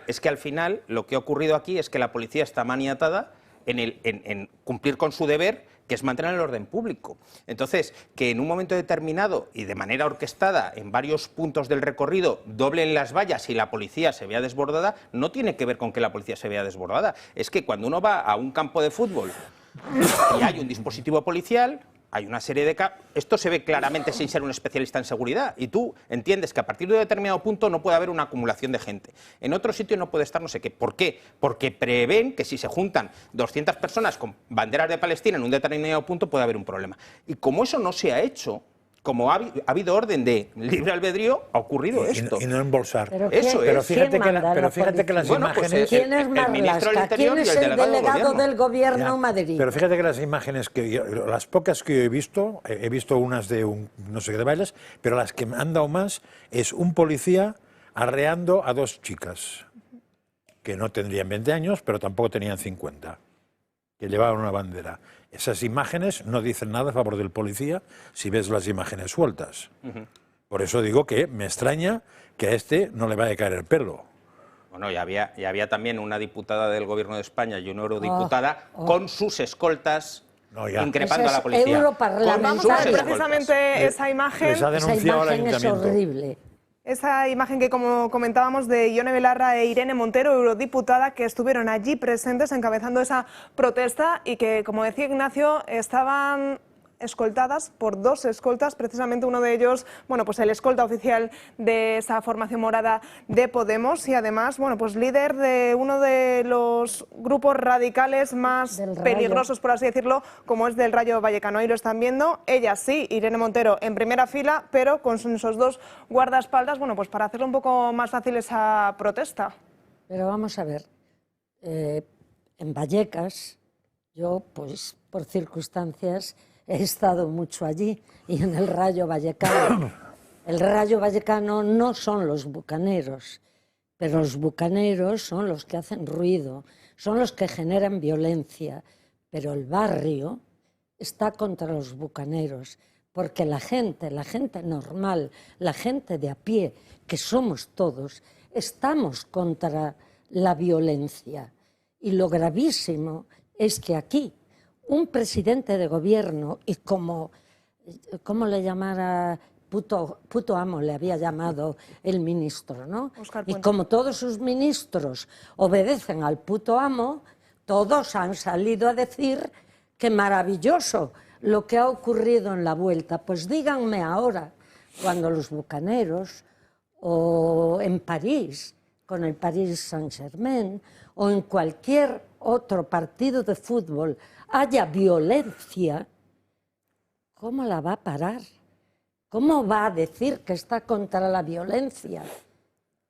es que al final lo que ha ocurrido aquí es que la policía está maniatada en cumplir con su deber, que es mantener el orden público. Entonces, que en un momento determinado y de manera orquestada en varios puntos del recorrido doblen las vallas y la policía se vea desbordada, no tiene que ver con que la policía se vea desbordada. Es que cuando uno va a un campo de fútbol y hay un dispositivo policial, hay una serie de... Esto se ve claramente sin ser un especialista en seguridad, y tú entiendes que a partir de un determinado punto no puede haber una acumulación de gente. En otro sitio no puede estar no sé qué. ¿Por qué? Porque prevén que si se juntan 200 personas con banderas de Palestina en un determinado punto puede haber un problema. Y como eso no se ha hecho, como ha habido orden de libre albedrío, ha ocurrido esto. Y no embolsar. Pero fíjate que las imágenes... ¿Quién es Marlaska? ¿Quién es el delegado del gobierno en Madrid? Pero fíjate que las imágenes, las pocas que yo he visto unas de no sé qué de bailes, pero las que me han dado más es un policía arreando a 2 chicas, que no tendrían 20 años, pero tampoco tenían 50, que llevaban una bandera. Esas imágenes no dicen nada a favor del policía si ves las imágenes sueltas. Por eso digo que me extraña que a este no le vaya a caer el pelo. Bueno, y había también una diputada del Gobierno de España y una eurodiputada con sus escoltas increpando a la policía. Vamos a ver precisamente esa imagen. Les ha denunciado al ayuntamiento. Es horrible. Esa imagen que, como comentábamos, de Ione Belarra e Irene Montero, eurodiputada, que estuvieron allí presentes encabezando esa protesta y que, como decía Ignacio, estaban escoltadas por 2 escoltas, precisamente uno de ellos, bueno, pues el escolta oficial de esa formación morada de Podemos y además, bueno, pues líder de uno de los grupos radicales más peligrosos, por así decirlo, como es del Rayo Vallecano. Ahí lo están viendo, ella sí, Irene Montero en primera fila, pero con esos 2 guardaespaldas, bueno, pues para hacerlo un poco más fácil esa protesta. Pero vamos a ver, en Vallecas, yo, pues, por circunstancias, he estado mucho allí y en el Rayo Vallecano. El Rayo Vallecano no son los bucaneros, pero los bucaneros son los que hacen ruido, son los que generan violencia, pero el barrio está contra los bucaneros, porque la gente normal, la gente de a pie, que somos todos, estamos contra la violencia. Y lo gravísimo es que aquí un presidente de gobierno, y ¿cómo le llamara? Puto amo le había llamado el ministro, ¿no? Y como todos sus ministros obedecen al puto amo, todos han salido a decir que maravilloso lo que ha ocurrido en la Vuelta. Pues díganme ahora, cuando los bucaneros, o en París, con el Paris Saint-Germain, o en cualquier otro partido de fútbol, haya violencia, ¿cómo la va a parar? ¿Cómo va a decir que está contra la violencia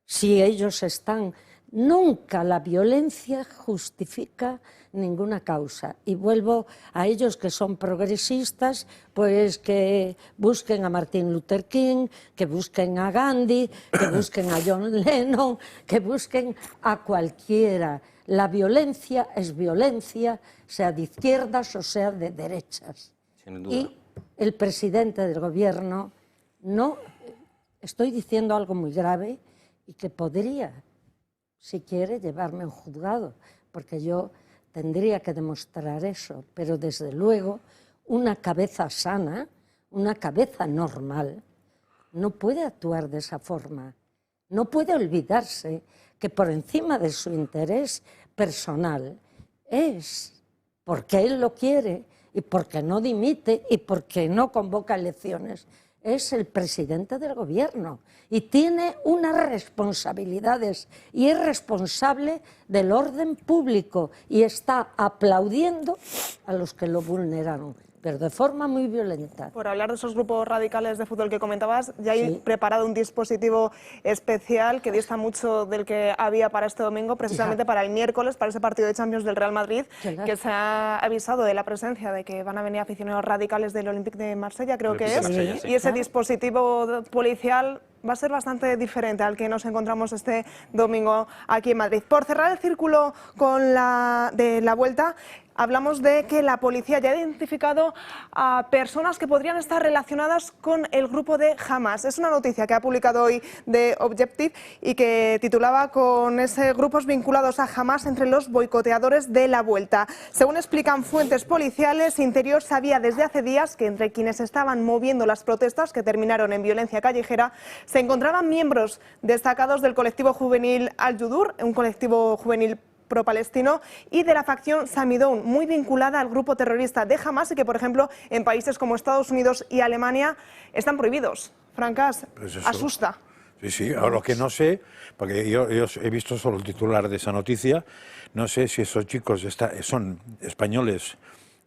si ellos están? Nunca la violencia justifica ninguna causa. Y vuelvo a ellos que son progresistas, pues que busquen a Martin Luther King, que busquen a Gandhi, que busquen a John Lennon, que busquen a cualquiera. La violencia es violencia, sea de izquierdas o sea de derechas. Sin duda. Y el presidente del gobierno, no, estoy diciendo algo muy grave y que podría, si quiere, llevarme a un juzgado, porque yo tendría que demostrar eso, pero desde luego una cabeza sana, una cabeza normal, no puede actuar de esa forma, no puede olvidarse que por encima de su interés personal es porque él lo quiere y porque no dimite y porque no convoca elecciones, es el presidente del gobierno y tiene unas responsabilidades y es responsable del orden público y está aplaudiendo a los que lo vulneraron, pero de forma muy violenta. Por hablar de esos grupos radicales de fútbol que comentabas, ya hay preparado un dispositivo especial que dista mucho del que había para este domingo, precisamente para el miércoles, para ese partido de Champions del Real Madrid, que se ha avisado de la presencia de que van a venir aficionados radicales del Olympique de Marsella, creo que es, y ese dispositivo policial va a ser bastante diferente al que nos encontramos este domingo aquí en Madrid. Por cerrar el círculo con de la Vuelta, hablamos de que la policía ya ha identificado a personas que podrían estar relacionadas con el grupo de Hamas. Es una noticia que ha publicado hoy The Objective y que titulaba con ese grupos vinculados a Hamas entre los boicoteadores de la Vuelta. Según explican fuentes policiales, Interior sabía desde hace días que entre quienes estaban moviendo las protestas que terminaron en violencia callejera se encontraban miembros destacados del colectivo juvenil Al-Yudur, un colectivo juvenil pro-palestino, y de la facción Samidoun, muy vinculada al grupo terrorista de Hamas y que, por ejemplo, en países como Estados Unidos y Alemania están prohibidos. Francas, pues asusta. Sí, sí, ahora lo que no sé, porque yo he visto solo el titular de esa noticia, no sé si esos chicos son españoles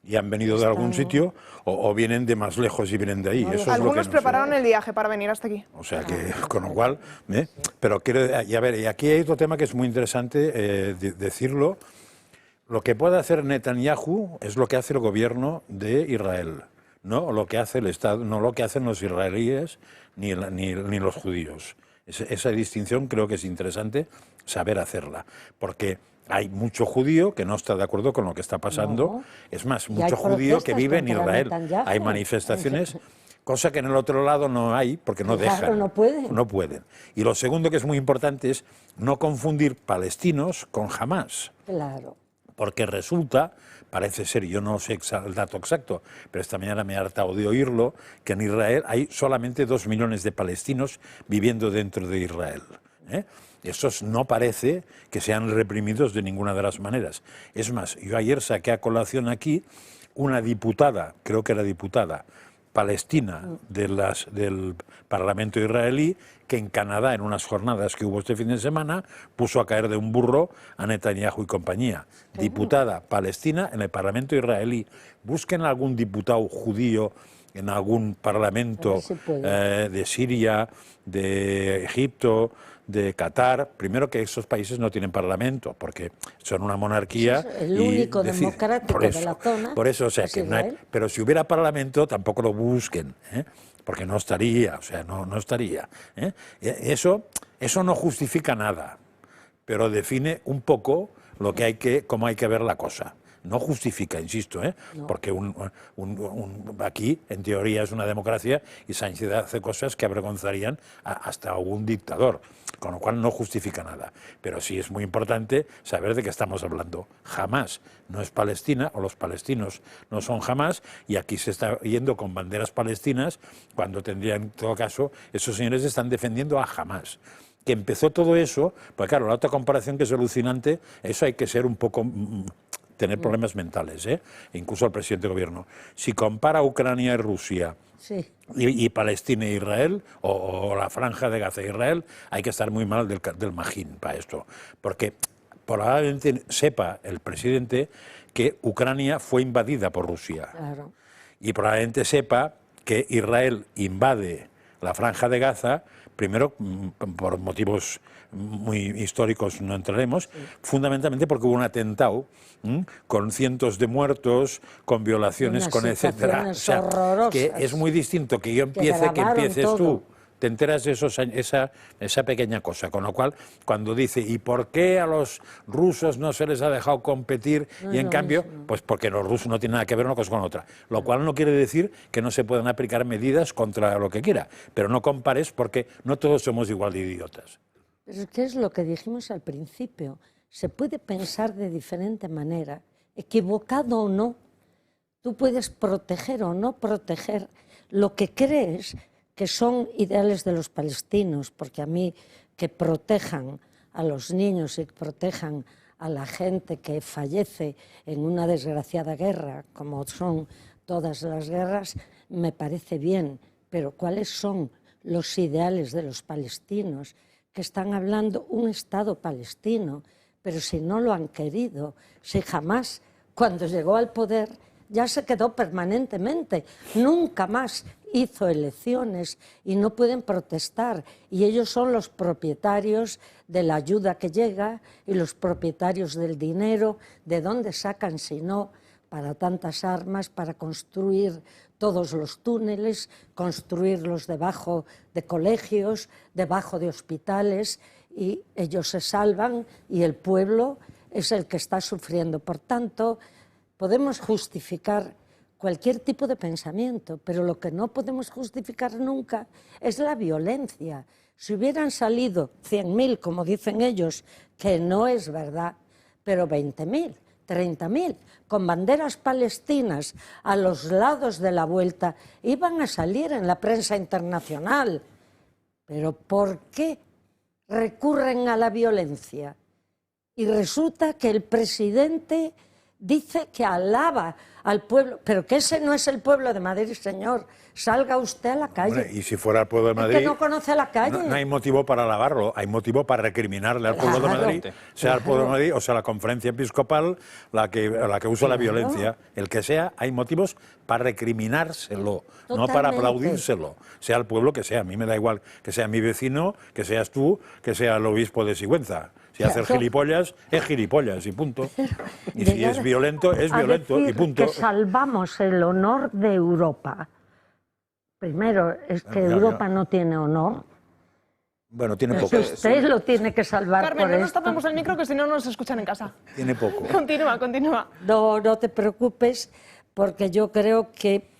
y han venido de algún sitio o vienen de más lejos y vienen de ahí. Eso Algunos es lo que no prepararon sé. el viaje para venir hasta aquí. O sea que, con lo cual, pero quiero, y a ver, y aquí hay otro tema que es muy interesante decirlo. Lo que puede hacer Netanyahu es lo que hace el gobierno de Israel, no lo que hace el Estado, no lo que hacen los israelíes ni los judíos. Esa distinción creo que es interesante saber hacerla, porque hay mucho judío que no está de acuerdo con lo que está pasando. No. Es más, mucho judío que vive en Israel. Hay manifestaciones, cosa que en el otro lado no hay, porque no dejan. No pueden. No pueden. Y lo segundo que es muy importante es no confundir palestinos con Hamas. Claro. Porque resulta, parece ser, yo no sé el dato exacto, pero esta mañana me he hartado de oírlo, que en Israel hay solamente 2 millones de palestinos viviendo dentro de Israel. Esos no parece que sean reprimidos de ninguna de las maneras. Es más, yo ayer saqué a colación aquí una diputada, creo que era diputada palestina del Parlamento israelí, que en Canadá, en unas jornadas que hubo este fin de semana, puso a caer de un burro a Netanyahu y compañía. Diputada palestina en el Parlamento israelí. Busquen algún diputado judío en algún parlamento de Siria, de Egipto, de Qatar. Primero, que esos países no tienen parlamento, porque son una monarquía. Es el único democrático de la zona. Por eso, o sea, que no hay, pero si hubiera parlamento, tampoco lo busquen, porque no estaría, o sea, no estaría. Eso no justifica nada, pero define un poco cómo hay que ver la cosa. no justifica, insisto, porque aquí, en teoría, es una democracia y Sánchez hace cosas que avergonzarían hasta a un dictador, con lo cual no justifica nada. Pero sí es muy importante saber de qué estamos hablando. Hamás no es Palestina, o los palestinos no son Hamás, y aquí se está yendo con banderas palestinas, cuando tendrían, en todo caso, esos señores están defendiendo a Hamás. Que empezó todo eso, pues claro, la otra comparación que es alucinante, eso hay que ser un poco, tener problemas mentales, incluso el presidente del gobierno. Si compara Ucrania y Rusia, sí, y Palestina e Israel, o la franja de Gaza e Israel, hay que estar muy mal del magín para esto, porque probablemente sepa el presidente que Ucrania fue invadida por Rusia, claro, y probablemente sepa que Israel invade la franja de Gaza, primero por motivos muy históricos no entraremos, fundamentalmente porque hubo un atentado con cientos de muertos, con violaciones, con etcétera. O sea, que es muy distinto que yo empiece, que empieces todo. Tú. Te enteras de esa pequeña cosa, con lo cual, cuando dice, ¿y por qué a los rusos no se les ha dejado competir? No, y en cambio, pues porque los rusos no tienen nada que ver una cosa con otra. Lo cual no quiere decir que no se puedan aplicar medidas contra lo que quiera, pero no compares porque no todos somos igual de idiotas. Pero ¿qué es lo que dijimos al principio? Se puede pensar de diferente manera, equivocado o no. Tú puedes proteger o no proteger lo que crees que son ideales de los palestinos, porque a mí que protejan a los niños y que protejan a la gente que fallece en una desgraciada guerra, como son todas las guerras, me parece bien, pero ¿cuáles son los ideales de los palestinos? Que están hablando un Estado palestino, pero si no lo han querido, si jamás, cuando llegó al poder, ya se quedó permanentemente, nunca más hizo elecciones y no pueden protestar. Y ellos son los propietarios de la ayuda que llega y los propietarios del dinero. ¿De dónde sacan si no para tantas armas, para construir todos los túneles, construirlos debajo de colegios, debajo de hospitales? Y ellos se salvan y el pueblo es el que está sufriendo. Por tanto, podemos justificar cualquier tipo de pensamiento, pero lo que no podemos justificar nunca es la violencia. Si hubieran salido 100.000, como dicen ellos, que no es verdad, pero 20.000, 30.000, con banderas palestinas a los lados de la vuelta, iban a salir en la prensa internacional. Pero ¿por qué recurren a la violencia? Y resulta que el presidente dice que alaba al pueblo, pero que ese no es el pueblo de Madrid, señor. Salga usted a la calle. Hombre, y si fuera el pueblo de Madrid... Es que no conoce la calle. No hay motivo para alabarlo, hay motivo para recriminarle al pueblo de Madrid, sea el pueblo de Madrid o sea la conferencia episcopal la que usa la violencia. El que sea, hay motivos para recriminárselo, no para aplaudírselo. Sea el pueblo que sea, a mí me da igual que sea mi vecino, que seas tú, que sea el obispo de Sigüenza. Si hacer gilipollas, es gilipollas y punto. Y si es violento, es violento y punto. Que salvamos el honor de Europa. Primero, es que Europa no tiene honor. Bueno, tiene poco. Usted lo tiene que salvar. Carmen, por no nos esto. tapemos el micro, que si no nos escuchan en casa. Tiene poco. Continúa, continúa. No te preocupes, porque yo creo que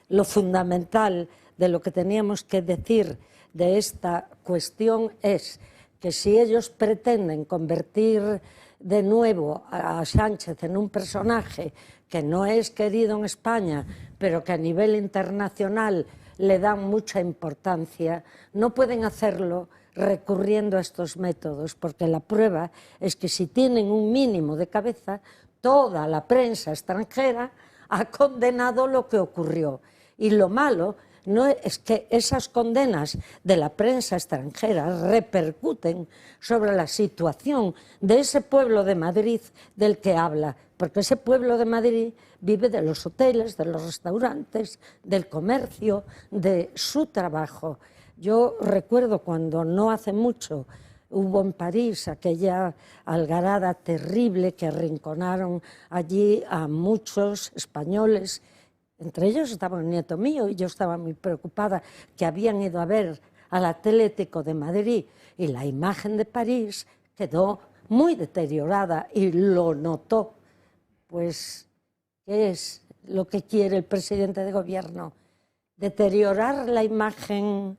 lo fundamental de lo que teníamos que decir de esta cuestión es que si ellos pretenden convertir de nuevo a Sánchez en un personaje que no es querido en España, pero que a nivel internacional le dan mucha importancia, no pueden hacerlo recurriendo a estos métodos, porque la prueba es que si tienen un mínimo de cabeza, toda la prensa extranjera ha condenado lo que ocurrió. Y lo malo no es que esas condenas de la prensa extranjera repercuten sobre la situación de ese pueblo de Madrid del que habla, porque ese pueblo de Madrid vive de los hoteles, de los restaurantes, del comercio, de su trabajo. Yo recuerdo cuando no hace mucho hubo en París aquella algarada terrible que arrinconaron allí a muchos españoles. Entre ellos estaba un nieto mío y yo estaba muy preocupada, que habían ido a ver al Atlético de Madrid y la imagen de París quedó muy deteriorada y lo notó pues, ¿qué es lo que quiere el presidente de gobierno? Deteriorar la imagen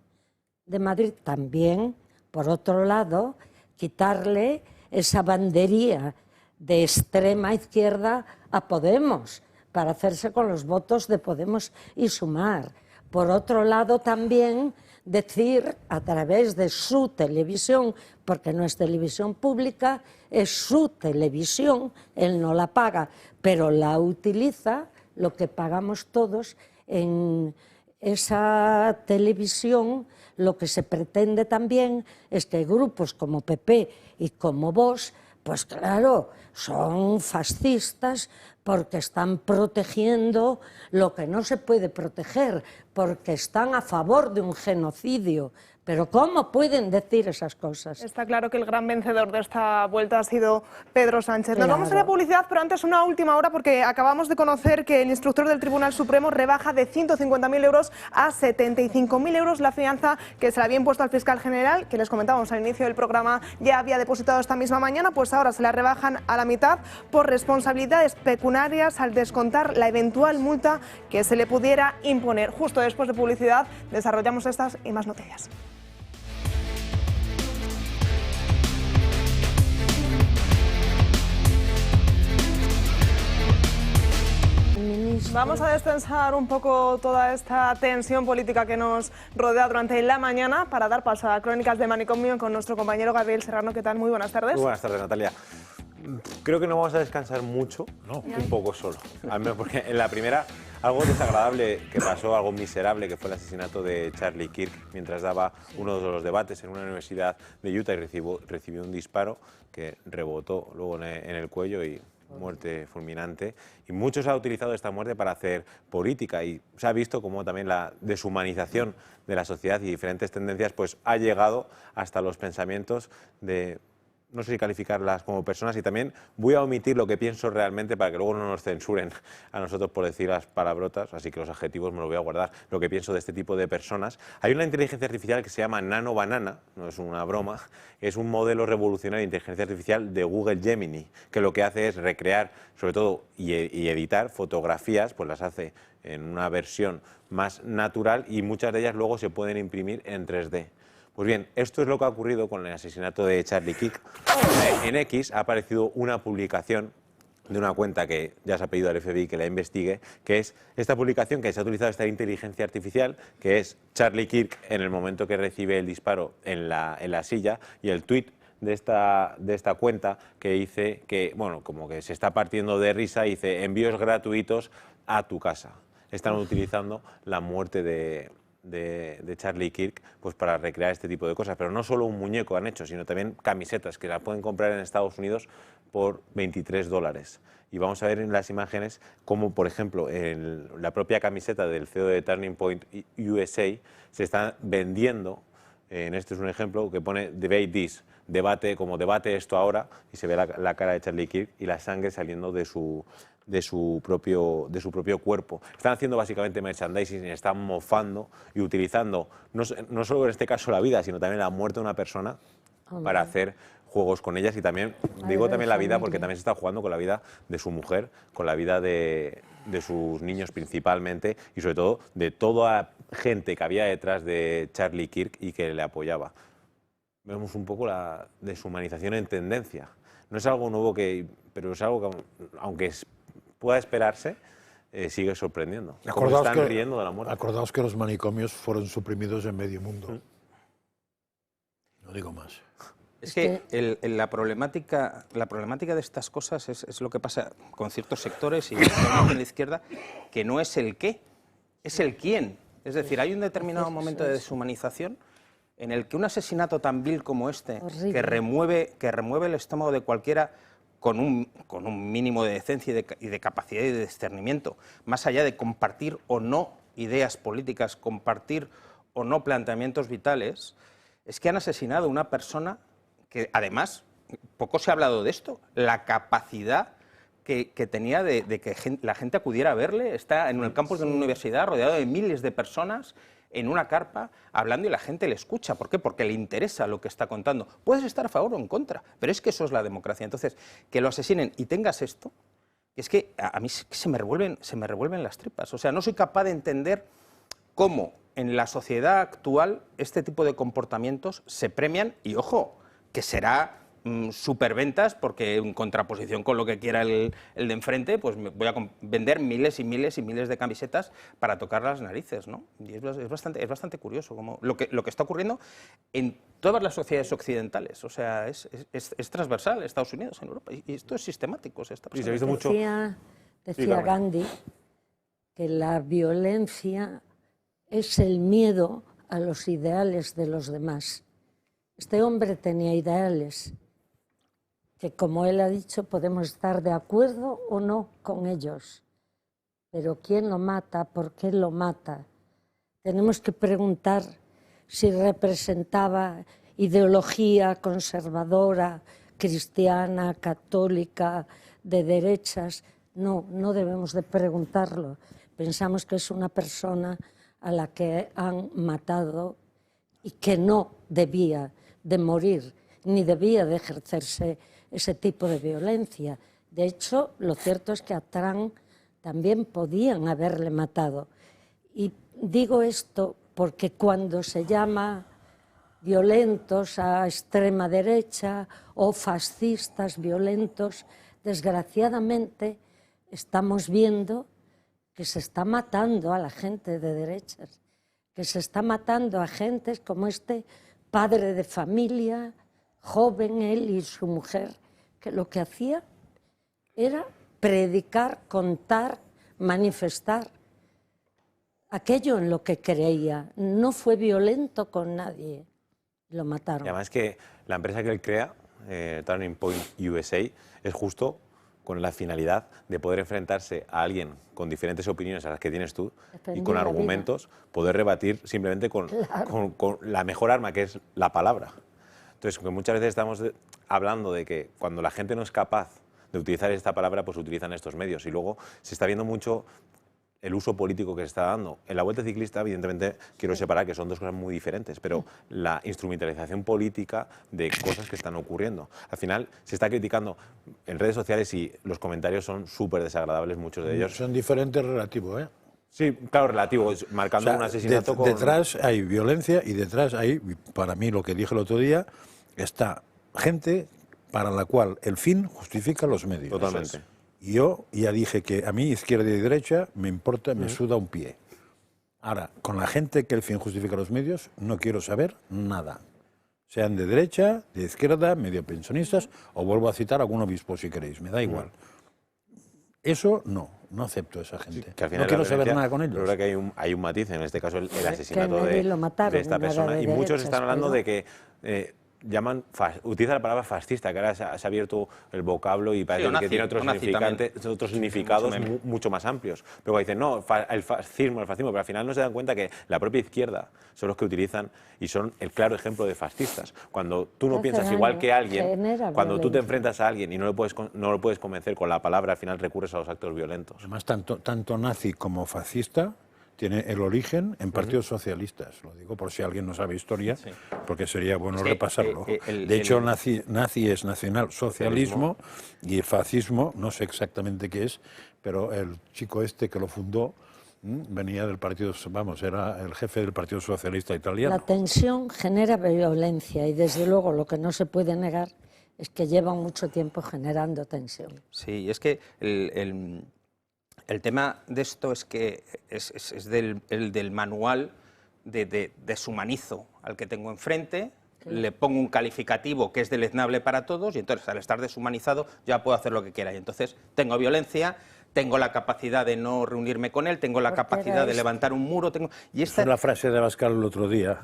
de Madrid. También, por otro lado, quitarle esa bandería de extrema izquierda a Podemos para hacerse con los votos de Podemos y Sumar. Por otro lado, también decir a través de su televisión, porque no es televisión pública, es su televisión, él no la paga, pero la utiliza, lo que pagamos todos en esa televisión. Lo que se pretende también es que grupos como PP y como Vox, pues claro, son fascistas porque están protegiendo lo que no se puede proteger, porque están a favor de un genocidio. Pero ¿cómo pueden decir esas cosas? Está claro que el gran vencedor de esta vuelta ha sido Pedro Sánchez. Nos vamos a la publicidad, pero antes una última hora, porque acabamos de conocer que el instructor del Tribunal Supremo rebaja de 150.000 euros a 75.000 euros la fianza que se le había impuesto al fiscal general, que les comentábamos al inicio del programa ya había depositado esta misma mañana, pues ahora se la rebajan a la mitad por responsabilidades pecuniarias al descontar la eventual multa que se le pudiera imponer. Justo después de publicidad desarrollamos estas y más noticias. Vamos a destensar un poco toda esta tensión política que nos rodea durante la mañana para dar paso a Crónicas de Manicomio con nuestro compañero Gabriel Serrano. ¿Qué tal? Muy buenas tardes. Muy buenas tardes, Natalia. Creo que no vamos a descansar mucho, ¿no? Un poco solo. Al menos porque en la primera, algo desagradable que pasó, algo miserable, que fue el asesinato de Charlie Kirk mientras daba uno de los debates en una universidad de Utah y recibió un disparo que rebotó luego en el cuello y muerte fulminante. Y muchos han utilizado esta muerte para hacer política y se ha visto como también la deshumanización de la sociedad y diferentes tendencias pues ha llegado hasta los pensamientos de, no sé si calificarlas como personas, y también voy a omitir lo que pienso realmente para que luego no nos censuren a nosotros por decir las palabrotas, así que los adjetivos me los voy a guardar, lo que pienso de este tipo de personas. Hay una inteligencia artificial que se llama Nano Banana, no es una broma, es un modelo revolucionario de inteligencia artificial de Google Gemini, que lo que hace es recrear, sobre todo, y editar fotografías, pues las hace en una versión más natural y muchas de ellas luego se pueden imprimir en 3D. Pues bien, esto es lo que ha ocurrido con el asesinato de Charlie Kirk. En X ha aparecido una publicación de una cuenta que ya se ha pedido al FBI que la investigue, que es esta publicación que se ha utilizado esta inteligencia artificial, que es Charlie Kirk en el momento que recibe el disparo en la silla, y el tuit de esta cuenta que dice que, bueno, como que se está partiendo de risa, y dice envíos gratuitos a tu casa. Están utilizando la muerte de Charlie Kirk pues para recrear este tipo de cosas, pero no solo un muñeco han hecho, sino también camisetas que la pueden comprar en Estados Unidos por $23. Y vamos a ver en las imágenes cómo, por ejemplo, en la propia camiseta del CEO de Turning Point USA se está vendiendo. En este es un ejemplo que pone debate this, debate esto ahora, y se ve la cara de Charlie Kirk y la sangre saliendo de su propio cuerpo. Están haciendo básicamente merchandising, están mofando y utilizando no solo en este caso la vida, sino también la muerte de una persona para hacer juegos con ellas. Y también digo también la vida porque también se está jugando con la vida de su mujer, con la vida de sus niños principalmente, y sobre todo de toda la gente que había detrás de Charlie Kirk y que le apoyaba. Vemos un poco la deshumanización en tendencia. No es algo nuevo, pero es algo que, aunque pueda esperarse, sigue sorprendiendo. Acordaos están riendo de la muerte. Acordaos que los manicomios fueron suprimidos en medio mundo. No digo más. Es que la problemática de estas cosas es lo que pasa con ciertos sectores y en la izquierda, que no es el qué, es el quién. Es decir, hay un determinado momento de deshumanización en el que un asesinato tan vil como este, que remueve el estómago de cualquiera con un mínimo de decencia y de capacidad y de discernimiento, más allá de compartir o no ideas políticas, compartir o no planteamientos vitales, es que han asesinado a una persona que, además, poco se ha hablado de esto, la capacidad que tenía de que la gente acudiera a verle. Está en el campus de una universidad rodeado de miles de personas en una carpa hablando y la gente le escucha. ¿Por qué? Porque le interesa lo que está contando. Puedes estar a favor o en contra, pero es que eso es la democracia. Entonces, que lo asesinen y tengas esto, Es que a mí se me revuelven las tripas. O sea, no soy capaz de entender cómo en la sociedad actual este tipo de comportamientos se premian y, ojo, que será superventas, porque en contraposición con lo que quiera el de enfrente, pues voy a vender miles y miles y miles de camisetas para tocar las narices, ¿no? Y es bastante curioso como lo que está ocurriendo en todas las sociedades occidentales. O sea, es transversal, Estados Unidos, en Europa, y esto es sistemático. Se está pasando. se ha visto mucho. Decía Gandhi que la violencia es el miedo a los ideales de los demás. Este hombre tenía ideales que, como él ha dicho, podemos estar de acuerdo o no con ellos. Pero ¿quién lo mata? ¿Por qué lo mata? Tenemos que preguntar si representaba ideología conservadora, cristiana, católica, de derechas. No, no debemos de preguntarlo. Pensamos que es una persona a la que han matado y que no debía de morir, ni debía de ejercerse ese tipo de violencia. De hecho, lo cierto es que a Trump también podían haberle matado. Y digo esto porque cuando se llama violentos a extrema derecha o fascistas violentos, desgraciadamente estamos viendo que se está matando a la gente de derechas, que se está matando a gentes como este padre de familia, joven él y su mujer, que lo que hacía era predicar, contar, manifestar aquello en lo que creía. No fue violento con nadie, lo mataron. Y además que la empresa que él crea, Turning Point USA, es justo con la finalidad de poder enfrentarse a alguien con diferentes opiniones a las que tienes tú y con argumentos, poder rebatir simplemente con la mejor arma, que es la palabra. Entonces, que muchas veces estamos hablando de que cuando la gente no es capaz de utilizar esta palabra, pues utilizan estos medios. Y luego se está viendo mucho el uso político que se está dando. En la Vuelta Ciclista, evidentemente, quiero separar que son dos cosas muy diferentes, pero la instrumentalización política de cosas que están ocurriendo. Al final, se está criticando en redes sociales y los comentarios son súper desagradables, muchos de ellos. Son diferentes relativos, ¿eh? Sí, claro, relativo, marcando un asesinato con... Detrás hay violencia y detrás hay, para mí, lo que dije el otro día, está gente para la cual el fin justifica los medios. Totalmente. Yo ya dije que a mí, izquierda y derecha, me importa, me suda un pie. Ahora, con la gente que el fin justifica los medios, no quiero saber nada. Sean de derecha, de izquierda, medio pensionistas, o vuelvo a citar a algún obispo si queréis, me da igual. Eso no acepto a esa gente. Sí, que al final no quiero saber nada con ellos. Pero que hay un matiz, en este caso el asesinato de esta persona. De y muchos derechas, están hablando de que utiliza la palabra fascista, que ahora se ha abierto el vocablo y parece que tiene otros significados mucho más amplios. Pero dicen, no, el fascismo, pero al final no se dan cuenta que la propia izquierda son los que utilizan y son el claro ejemplo de fascistas. Cuando tú no piensas igual que alguien, cuando tú te enfrentas a alguien y no lo puedes convencer con la palabra, al final recurres a los actos violentos. Además, tanto nazi como fascista tiene el origen en partidos socialistas. Lo digo por si alguien no sabe historia, porque sería bueno repasarlo. De hecho, nazi es nacionalsocialismo y fascismo, no sé exactamente qué es, pero el chico este que lo fundó venía del partido, era el jefe del Partido Socialista Italiano. La tensión genera violencia y desde luego lo que no se puede negar es que lleva mucho tiempo generando tensión. Sí, es que el tema de esto es que es del manual de deshumanizo al que tengo enfrente, le pongo un calificativo que es deleznable para todos y entonces al estar deshumanizado ya puedo hacer lo que quiera. Y entonces tengo violencia, tengo la capacidad de no reunirme con él, tengo la capacidad de levantar un muro. Y esta es la frase de Abascal el otro día.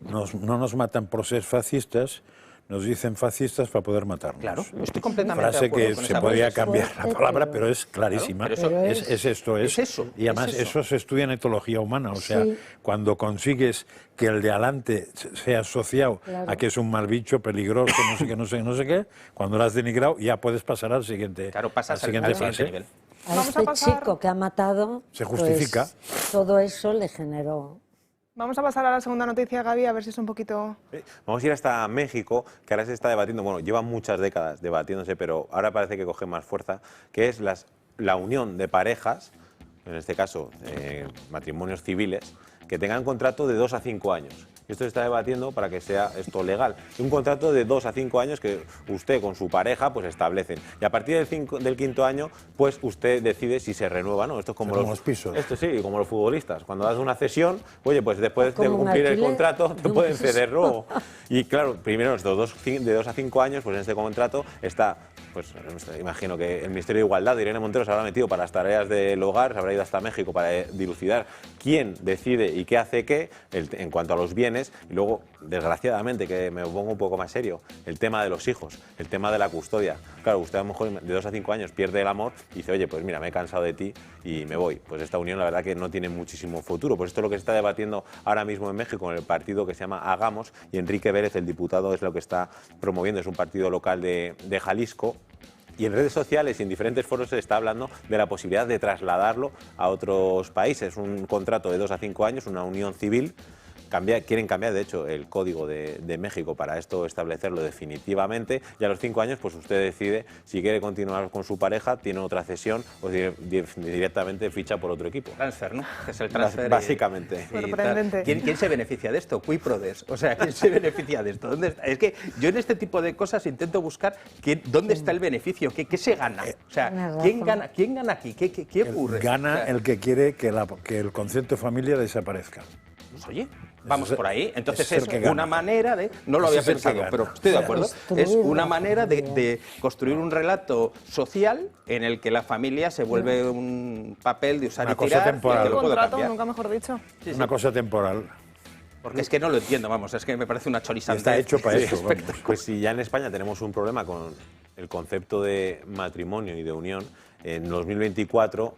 No nos matan por ser fascistas, nos dicen fascistas para poder matarnos. Claro, estoy completamente frase de acuerdo que con se esa podía cambiar la palabra, pero es clarísima. Claro, es eso. Y además eso se estudia en etología humana. O sea, cuando consigues que el de adelante sea asociado a que es un mal bicho, peligroso, no sé qué, cuando lo has denigrado ya puedes pasar al siguiente, al siguiente nivel. A este chico que ha matado, se justifica. Pues, todo eso le generó... Vamos a pasar a la segunda noticia, Gaby, a ver si es un poquito... Vamos a ir hasta México, que ahora se está debatiendo, bueno, lleva muchas décadas debatiéndose, pero ahora parece que coge más fuerza, que es las la unión de parejas, en este caso matrimonios civiles, que tengan contrato de 2 a 5 años. Esto se está debatiendo para que sea esto legal. Un contrato de 2 a 5 años que usted con su pareja pues establecen. Y a partir del 5.º año, pues usted decide si se renueva, ¿no? Esto es como los pisos. Esto sí, como los futbolistas. Cuando das una cesión, oye, pues después de cumplir el contrato te pueden cederlo. Y claro, primero de 2 a 5 años, pues en este contrato está, pues imagino que el Ministerio de Igualdad de Irene Montero se habrá metido para las tareas del hogar, se habrá ido hasta México para dilucidar quién decide y qué hace qué en cuanto a los bienes. Y luego, desgraciadamente, que me pongo un poco más serio, el tema de los hijos, el tema de la custodia. Claro, usted a lo mejor de 2 a 5 años pierde el amor y dice, oye, pues mira, me he cansado de ti y me voy. Pues esta unión la verdad que no tiene muchísimo futuro. Pues esto es lo que se está debatiendo ahora mismo en México en el partido que se llama Hagamos, y Enrique Vélez, el diputado, es lo que está promoviendo, es un partido local de Jalisco. Y en redes sociales y en diferentes foros se está hablando de la posibilidad de trasladarlo a otros países. Un contrato de 2 a 5 años, una unión civil. Quieren cambiar, de hecho, el código de México para esto establecerlo definitivamente, y a los 5 años pues usted decide si quiere continuar con su pareja, tiene otra cesión o directamente ficha por otro equipo. Transfer, ¿no? Que es el transfer. Básicamente. Sorprendente. ¿Quién se beneficia de esto? Qui prodest. O sea, ¿quién se beneficia de esto? ¿Dónde está? Es que yo en este tipo de cosas intento buscar dónde está el beneficio, qué se gana. O sea, ¿quién gana aquí? ¿Qué ocurre? Gana el que quiere que el concepto de familia desaparezca. Pues oye, vamos por ahí. Entonces es una manera de... No lo había pensado, pero estoy de acuerdo. Es una manera de construir un relato social en el que la familia se vuelve un papel de usar Una y cosa tirar. temporal. Y que lo puedo Contrato, cambiar. nunca mejor dicho. Sí, sí. Una cosa temporal. Porque es que no lo entiendo, vamos, es que me parece una chorizante. Está hecho para eso. Pues si ya en España tenemos un problema con el concepto de matrimonio y de unión, en 2024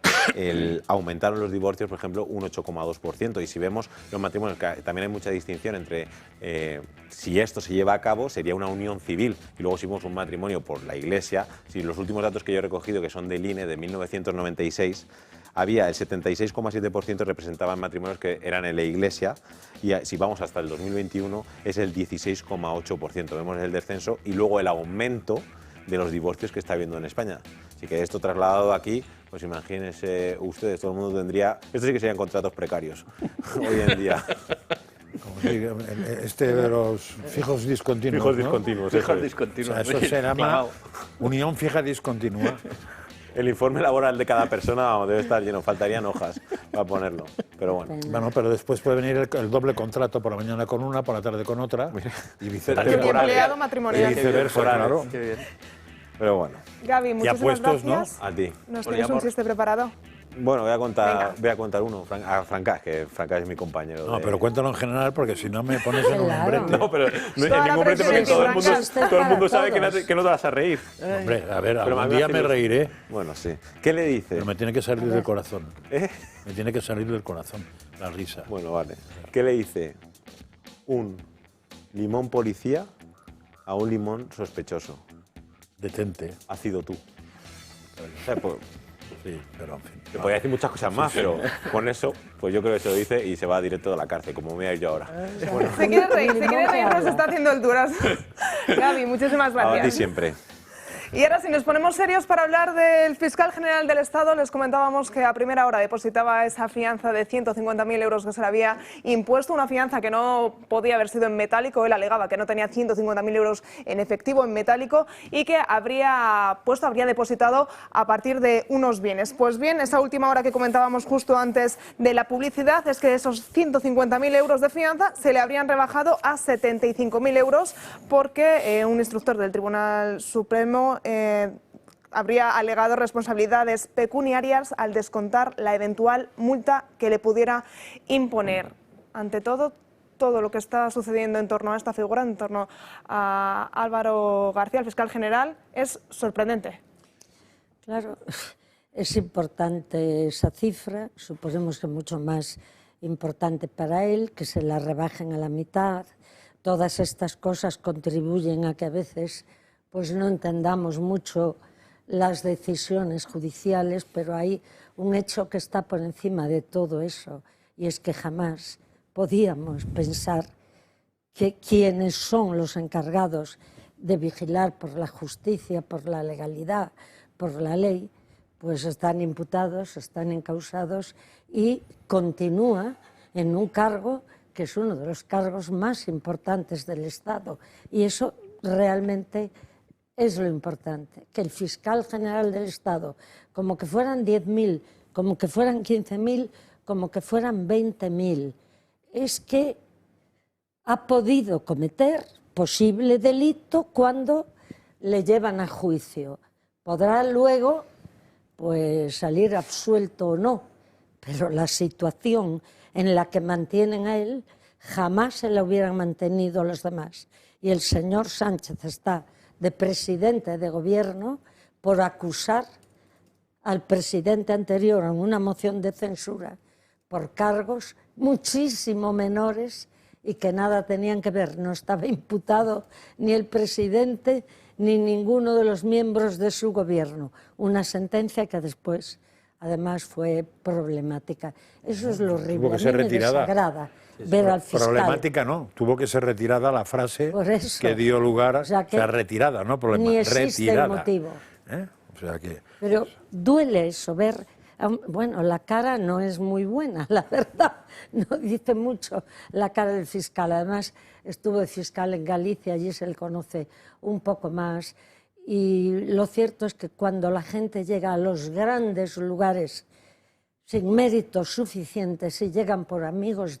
aumentaron los divorcios, por ejemplo, un 8,2%. Y si vemos los matrimonios, que también hay mucha distinción entre si esto se lleva a cabo, sería una unión civil, y luego si vemos un matrimonio por la Iglesia. Si los últimos datos que yo he recogido, que son del INE de 1996, había el 76,7% representaban matrimonios que eran en la Iglesia, y si vamos hasta el 2021 es el 16,8%. Vemos el descenso y luego el aumento de los divorcios que está habiendo en España. Así que esto trasladado aquí, pues imagínense ustedes, todo el mundo tendría... Esto sí que serían contratos precarios hoy en día. Como de los fijos discontinuos. Fijos ¿no? discontinuos. Fijos O discontinuos. sea, eso se llama unión fija discontinua. El informe laboral de cada persona vamos, debe estar lleno, faltarían hojas para ponerlo, pero bueno. Bueno, pero después puede venir el doble contrato, por la mañana con una, por la tarde con otra, y viceversa. El empleado Y matrimonial. viceversa, claro. Qué bien. Pero bueno, Gaby, muchísimas puestos, gracias. a ti. ¿Nos tienes un chiste preparado? Bueno, voy a Venga. contar uno a Francás, que Francás es mi compañero. No, de- pero cuéntalo en general, porque si no me pones en un Claro. brete. No, pero no, Toda en la ningún momento, porque presión todo el en mundo, Francás. todo el mundo sabe que Todos. que no te vas a reír. Hombre, a ver, Pero algún me día hace me ilusión. reiré, Bueno, sí. ¿Qué le dice? pero me tiene que salir del corazón. ¿Eh? Me tiene que salir del corazón la risa. Bueno, vale. ¿Qué le dice un limón policía a un limón sospechoso? Detente. Has sido tú. O sea, pues, Sí, pero en fin. te podría decir muchas cosas más, pero con eso, pues yo creo que se lo dice y se va directo de la cárcel, como me voy a ir yo ahora. Se quiere reír, nos está haciendo el duras. Gaby, muchísimas A ti gracias. siempre. Y ahora, si nos ponemos serios para hablar del fiscal general del Estado, les comentábamos que a primera hora depositaba esa fianza de 150.000 euros que se le había impuesto, una fianza que no podía haber sido en metálico. Él alegaba que no tenía 150.000 euros en efectivo, en metálico, y que habría depositado a partir de unos bienes. Pues bien, esa última hora que comentábamos justo antes de la publicidad es que esos 150.000 euros de fianza se le habrían rebajado a 75.000 euros porque un instructor del Tribunal Supremo habría alegado responsabilidades pecuniarias al descontar la eventual multa que le pudiera imponer. Ante todo lo que está sucediendo en torno a esta figura, en torno a Álvaro García, el fiscal general, es sorprendente. Claro, es importante esa cifra, suponemos que mucho más importante para él, que se la rebajen a la mitad. Todas estas cosas contribuyen a que a veces pues no entendamos mucho las decisiones judiciales, pero hay un hecho que está por encima de todo eso, y es que jamás podíamos pensar que quienes son los encargados de vigilar por la justicia, por la legalidad, por la ley, pues están imputados, están encausados y continúa en un cargo que es uno de los cargos más importantes del Estado. Y eso realmente es lo importante, que el fiscal general del Estado, como que fueran 10.000, como que fueran 15.000, como que fueran 20.000, es que ha podido cometer posible delito cuando le llevan a juicio. Podrá luego pues salir absuelto o no, pero la situación en la que mantienen a él jamás se la hubieran mantenido los demás. Y el señor Sánchez está de presidente de gobierno por acusar al presidente anterior en una moción de censura por cargos muchísimo menores y que nada tenían que ver. No estaba imputado ni el presidente ni ninguno de los miembros de su gobierno. Una sentencia que después, además, fue problemática. Eso es lo horrible. Tuvo que ser retirada. Me desagrada ver al fiscal. Problemática no, tuvo que ser retirada la frase que dio lugar, o sea, retirada, no problema, ni existe retirada. El motivo. O sea que... Pero duele eso, ver... Bueno, la cara no es muy buena, la verdad, no dice mucho la cara del fiscal. Además, estuvo de fiscal en Galicia, allí se le conoce un poco más. Y lo cierto es que cuando la gente llega a los grandes lugares sin méritos suficientes y llegan por amigos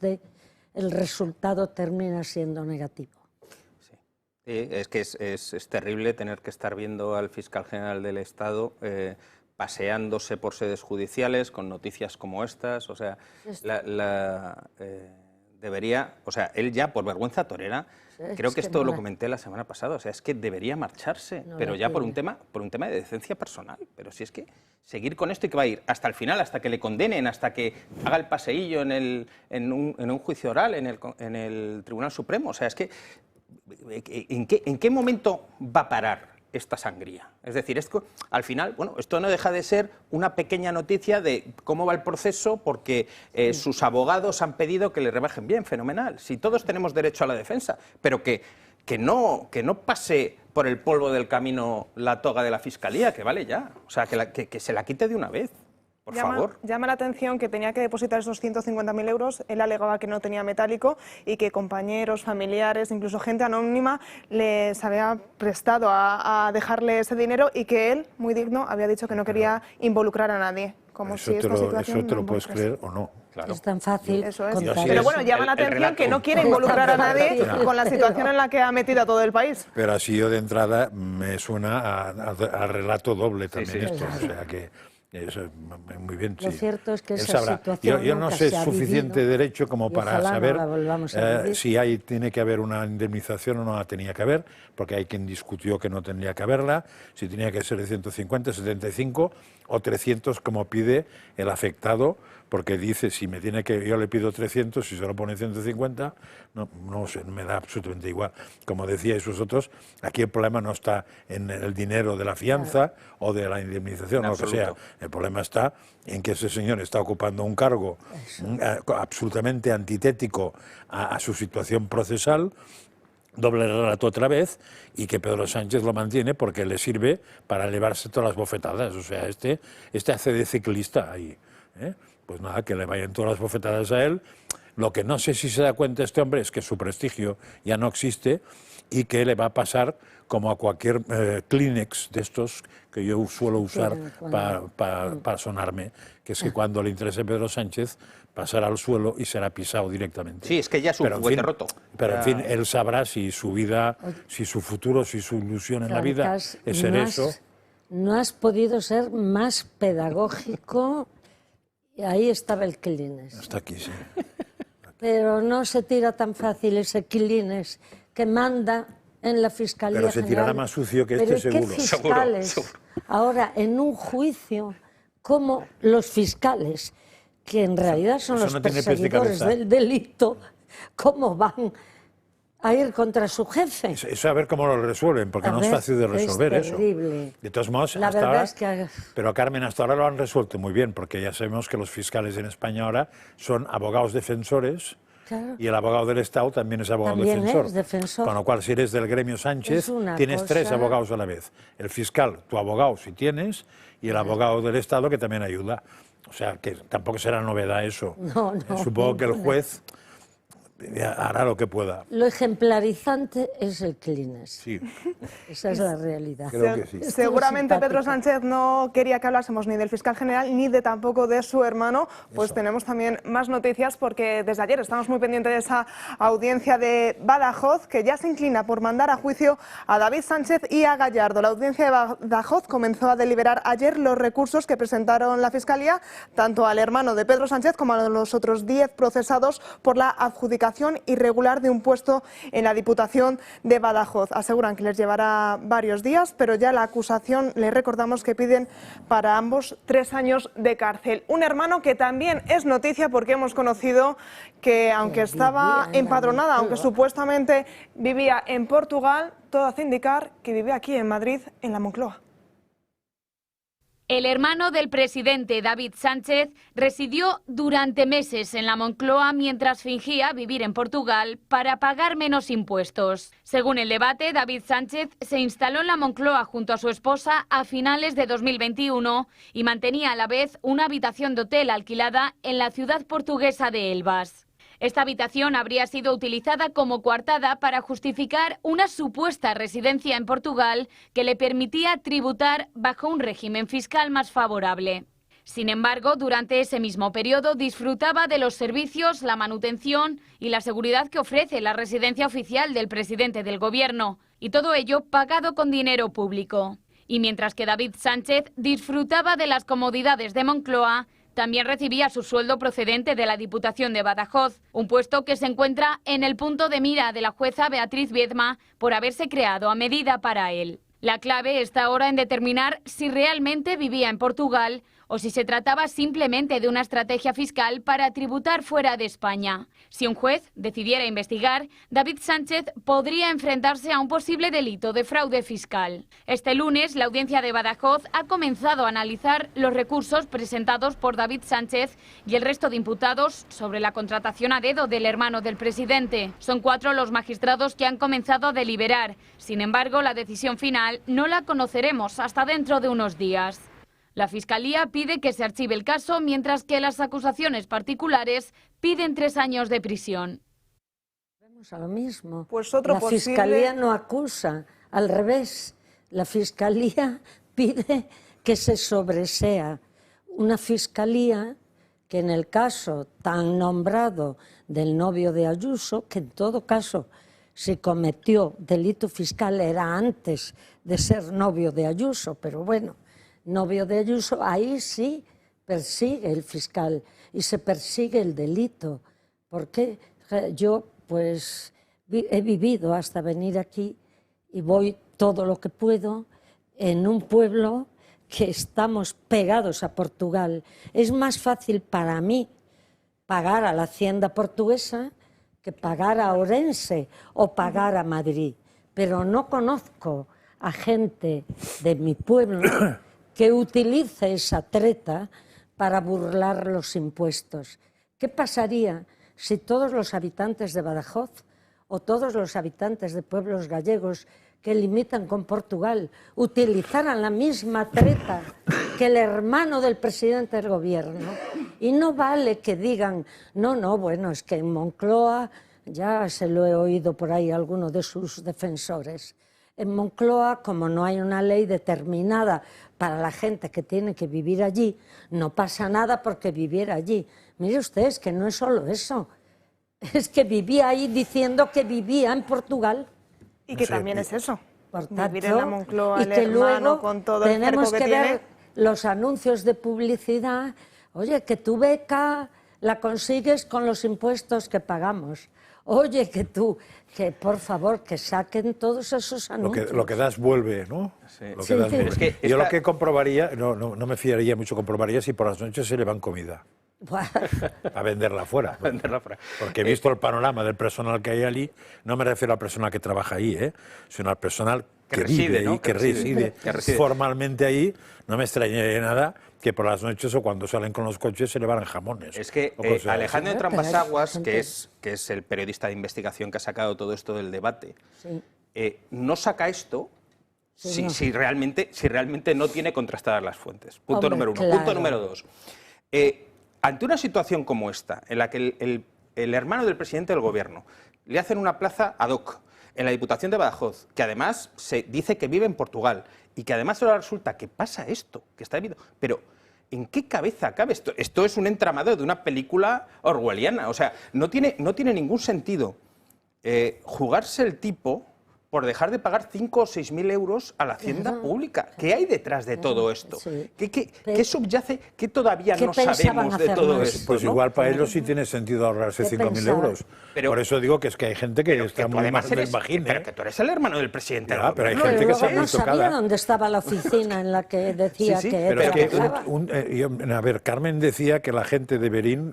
el resultado termina siendo negativo. Sí. Es que es terrible tener que estar viendo al fiscal general del Estado paseándose por sedes judiciales con noticias como estas, o sea, debería, o sea, él ya por vergüenza torera, creo que esto lo comenté la semana pasada, o sea, es que debería marcharse, pero ya por un tema de decencia personal, pero si es que seguir con esto y que va a ir hasta el final, hasta que le condenen, hasta que haga el paseillo en un juicio oral en el Tribunal Supremo, o sea, es que ¿en qué momento va a parar esta sangría? Es decir, esto, al final, bueno, esto no deja de ser una pequeña noticia de cómo va el proceso porque sus abogados han pedido que le rebajen. Bien, fenomenal, si todos tenemos derecho a la defensa, pero que no pase por el polvo del camino la toga de la Fiscalía, que vale ya, o sea, que se la quite de una vez. Por favor. Llama la atención que tenía que depositar esos 150.000 euros, él alegaba que no tenía metálico y que compañeros, familiares, incluso gente anónima les había prestado a dejarle ese dinero y que él, muy digno, había dicho que no quería involucrar a nadie. Como eso si esta situación eso te lo puedes creer o no. Claro. Es tan fácil. Eso es. Contar. Pero bueno, llama la atención que no quiere involucrar a nadie con la situación en la que ha metido a todo el país. Pero así yo de entrada me suena a relato doble también esto, o sea que... Eso, muy bien, Lo sí. cierto es que Él esa sabrá. situación Yo no sé suficiente derecho como para saber si tiene que haber una indemnización o no la tenía que haber, porque hay quien discutió que no tendría que haberla, si tenía que ser de 150, 75 o 300 como pide el afectado, porque dice, si me tiene que, yo le pido 300, si se lo pone 150, no sé, me da absolutamente igual. Como decíais vosotros, aquí el problema no está en el dinero de la fianza o de la indemnización o lo que sea. El problema está en que ese señor está ocupando un cargo absolutamente antitético a su situación procesal, doble relato otra vez, y que Pedro Sánchez lo mantiene porque le sirve para elevarse todas las bofetadas. O sea, este hace de ciclista ahí, ¿eh? Pues nada, que le vayan todas las bofetadas a él. Lo que no sé si se da cuenta este hombre es que su prestigio ya no existe y que le va a pasar como a cualquier Kleenex de estos que yo suelo usar para sonarme, que es que cuando le interese Pedro Sánchez pasará al suelo y será pisado directamente. Sí, es que ya es un juguete roto. Pero en fin, él sabrá si su vida, si su futuro, si su ilusión en la vida es ser eso. No has podido ser más pedagógico. Y ahí estaba el Kleenex. Hasta aquí, sí. Pero no se tira tan fácil ese Kleenex que manda en la Fiscalía Pero se tirará General. más sucio que este, seguro. ¿Qué fiscales? Seguro. Ahora, en un juicio, como los fiscales, que en realidad son los perseguidores del delito, ¿cómo van a ir contra su jefe? Eso a ver cómo lo resuelven, porque no es fácil de resolver eso. De todos modos, la hasta verdad ahora, es que... pero Carmen, hasta ahora lo han resuelto muy bien, porque ya sabemos que los fiscales en España ahora son abogados defensores Claro. Y el abogado del Estado también es abogado También defensor. es defensor. Con lo cual, si eres del gremio Sánchez, tienes 3 abogados a la vez. El fiscal, tu abogado si tienes, y el abogado del Estado que también ayuda. O sea, que tampoco será novedad eso. No, Supongo que el juez hará lo que pueda. Lo ejemplarizante es el Kleenex. Sí. Esa es la realidad. Creo que sí. Seguramente Pedro Sánchez no quería que hablásemos ni del fiscal general ni de tampoco de su hermano. Pues tenemos también más noticias porque desde ayer estamos muy pendientes de esa audiencia de Badajoz que ya se inclina por mandar a juicio a David Sánchez y a Gallardo. La audiencia de Badajoz comenzó a deliberar ayer los recursos que presentaron la Fiscalía tanto al hermano de Pedro Sánchez como a los otros 10 procesados por la adjudicación irregular de un puesto en la Diputación de Badajoz. Aseguran que les llevará varios días, pero ya la acusación, les recordamos que piden para ambos 3 años de cárcel. Un hermano que también es noticia porque hemos conocido que aunque estaba empadronada, aunque supuestamente vivía en Portugal, todo hace indicar que vive aquí en Madrid, en la Moncloa. El hermano del presidente, David Sánchez, residió durante meses en la Moncloa mientras fingía vivir en Portugal para pagar menos impuestos. Según el debate, David Sánchez se instaló en la Moncloa junto a su esposa a finales de 2021 y mantenía a la vez una habitación de hotel alquilada en la ciudad portuguesa de Elvas. Esta habitación habría sido utilizada como coartada para justificar una supuesta residencia en Portugal que le permitía tributar bajo un régimen fiscal más favorable. Sin embargo, durante ese mismo periodo disfrutaba de los servicios, la manutención y la seguridad que ofrece la residencia oficial del presidente del Gobierno, y todo ello pagado con dinero público. Y mientras que David Sánchez disfrutaba de las comodidades de Moncloa, también recibía su sueldo procedente de la Diputación de Badajoz, un puesto que se encuentra en el punto de mira de la jueza Beatriz Viedma por haberse creado a medida para él. La clave está ahora en determinar si realmente vivía en Portugal o si se trataba simplemente de una estrategia fiscal para tributar fuera de España. Si un juez decidiera investigar, David Sánchez podría enfrentarse a un posible delito de fraude fiscal. Este lunes, la audiencia de Badajoz ha comenzado a analizar los recursos presentados por David Sánchez y el resto de imputados sobre la contratación a dedo del hermano del presidente. Son 4 los magistrados que han comenzado a deliberar. Sin embargo, la decisión final no la conoceremos hasta dentro de unos días. La Fiscalía pide que se archive el caso, mientras que las acusaciones particulares piden 3 años de prisión. Vamos a lo mismo. Pues otro la posible... Fiscalía no acusa, al revés. La Fiscalía pide que se sobresea. Una Fiscalía que en el caso tan nombrado del novio de Ayuso, que en todo caso si cometió delito fiscal era antes de ser novio de Ayuso, pero bueno, novio de Ayuso, ahí sí persigue el fiscal y se persigue el delito. Porque yo pues he vivido hasta venir aquí y voy todo lo que puedo en un pueblo que estamos pegados a Portugal. Es más fácil para mí pagar a la hacienda portuguesa que pagar a Orense o pagar a Madrid. Pero no conozco a gente de mi pueblo que utilice esa treta para burlar los impuestos. ¿Qué pasaría si todos los habitantes de Badajoz o todos los habitantes de pueblos gallegos que limitan con Portugal utilizaran la misma treta que el hermano del presidente del Gobierno? Y no vale que digan, no, bueno, es que en Moncloa, ya se lo he oído por ahí a alguno de sus defensores, en Moncloa, como no hay una ley determinada para la gente que tiene que vivir allí, no pasa nada porque viviera allí. Mire usted, es que no es solo eso, es que vivía ahí diciendo que vivía en Portugal. Y que también es eso, por tanto, vivir en la Moncloa, y el que hermano luego con todo el tenemos cerco que que ver tiene. Los anuncios de publicidad. Oye, que tu beca la consigues con los impuestos que pagamos. Oye, que por favor, que saquen todos esos anuncios. Lo que das vuelve, ¿no? Sí. Lo que das vuelve. Es que Yo lo que comprobaría, no me fiaría mucho, comprobaría si por las noches se le van comida. A venderla fuera. Porque he visto el panorama del personal que hay allí, no me refiero al personal que trabaja ahí, sino al personal vive y que reside formalmente ahí, no me extrañaría nada que por las noches o cuando salen con los coches se llevaran jamones. Es que Alejandro Trampasaguas, que es el periodista de investigación que ha sacado todo esto del debate, no saca esto si realmente no tiene contrastadas las fuentes. Punto número uno. Punto número dos. Ante una situación como esta, en la que el hermano del presidente del gobierno le hacen una plaza ad hoc en la Diputación de Badajoz, que además se dice que vive en Portugal, y que además ahora resulta que pasa esto, que está viviendo. Pero, ¿en qué cabeza cabe esto? Esto es un entramado de una película orwelliana. O sea, no tiene ningún sentido jugarse el tipo por dejar de pagar 5 o 6.000 euros a la hacienda pública. ¿Qué hay detrás de todo esto? ¿Qué subyace? ¿Qué todavía no sabemos de todo esto? Pues igual para ellos sí tiene sentido ahorrarse 5.000 euros. Por eso digo que es que hay gente que está muy mal del imagine. Pero que tú eres el hermano del presidente. Pero hay gente que se ha no visto sabía dónde estaba la oficina en la que decía que... Pero es que, a ver, Carmen decía que la gente de Berín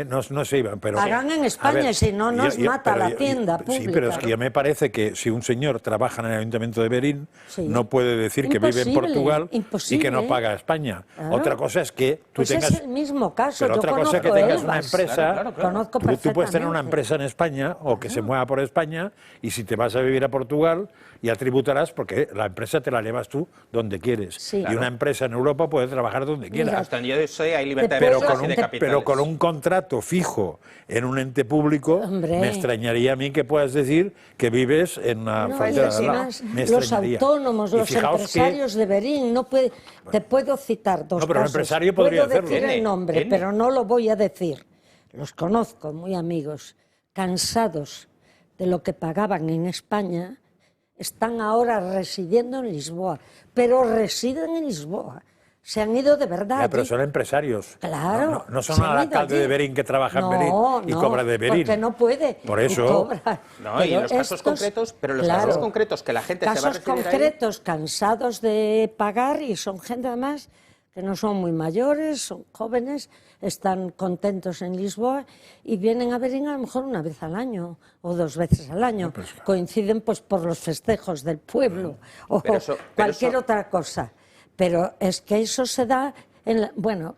no se iban. Pagan en España y si no nos mata la hacienda pública. Sí, pero es que ya me parece que si un señor trabaja en el Ayuntamiento de Berín, no puede decir que vive en Portugal y que no paga a España. Otra cosa es que tú tengas... es el mismo caso. Pero otra cosa es que tengas una empresa... Conozco Tú puedes tener una empresa en España o que se mueva por España y si te vas a vivir a Portugal ya tributarás porque la empresa te la llevas tú donde quieres. Y una empresa en Europa puede trabajar donde quiera. Hasta donde yo sé hay libertad de empresas y de capitales. Pero con un contrato fijo en un ente público, me extrañaría a mí que puedas decir que vives en una frontera de al lado. Los autónomos, los empresarios de Berín, te puedo citar dos pero casos. El empresario podría puedo decir el nombre, pero no lo voy a decir. Los conozco, muy amigos, cansados de lo que pagaban en España, están ahora residiendo en Lisboa, pero residen en Lisboa. Se han ido de verdad. Pero son empresarios. Claro. No son el alcalde de Berín que trabaja en Berín y cobra de Berín. Porque no puede. Por eso. Y los casos concretos, pero los casos concretos que la gente se va a residir concretos cansados de pagar y son gente además que no son muy mayores, son jóvenes, están contentos en Lisboa y vienen a Berín a lo mejor una vez al año o 2 veces al año. Coinciden pues por los festejos del pueblo o cualquier otra cosa. Pero es que eso se da, bueno,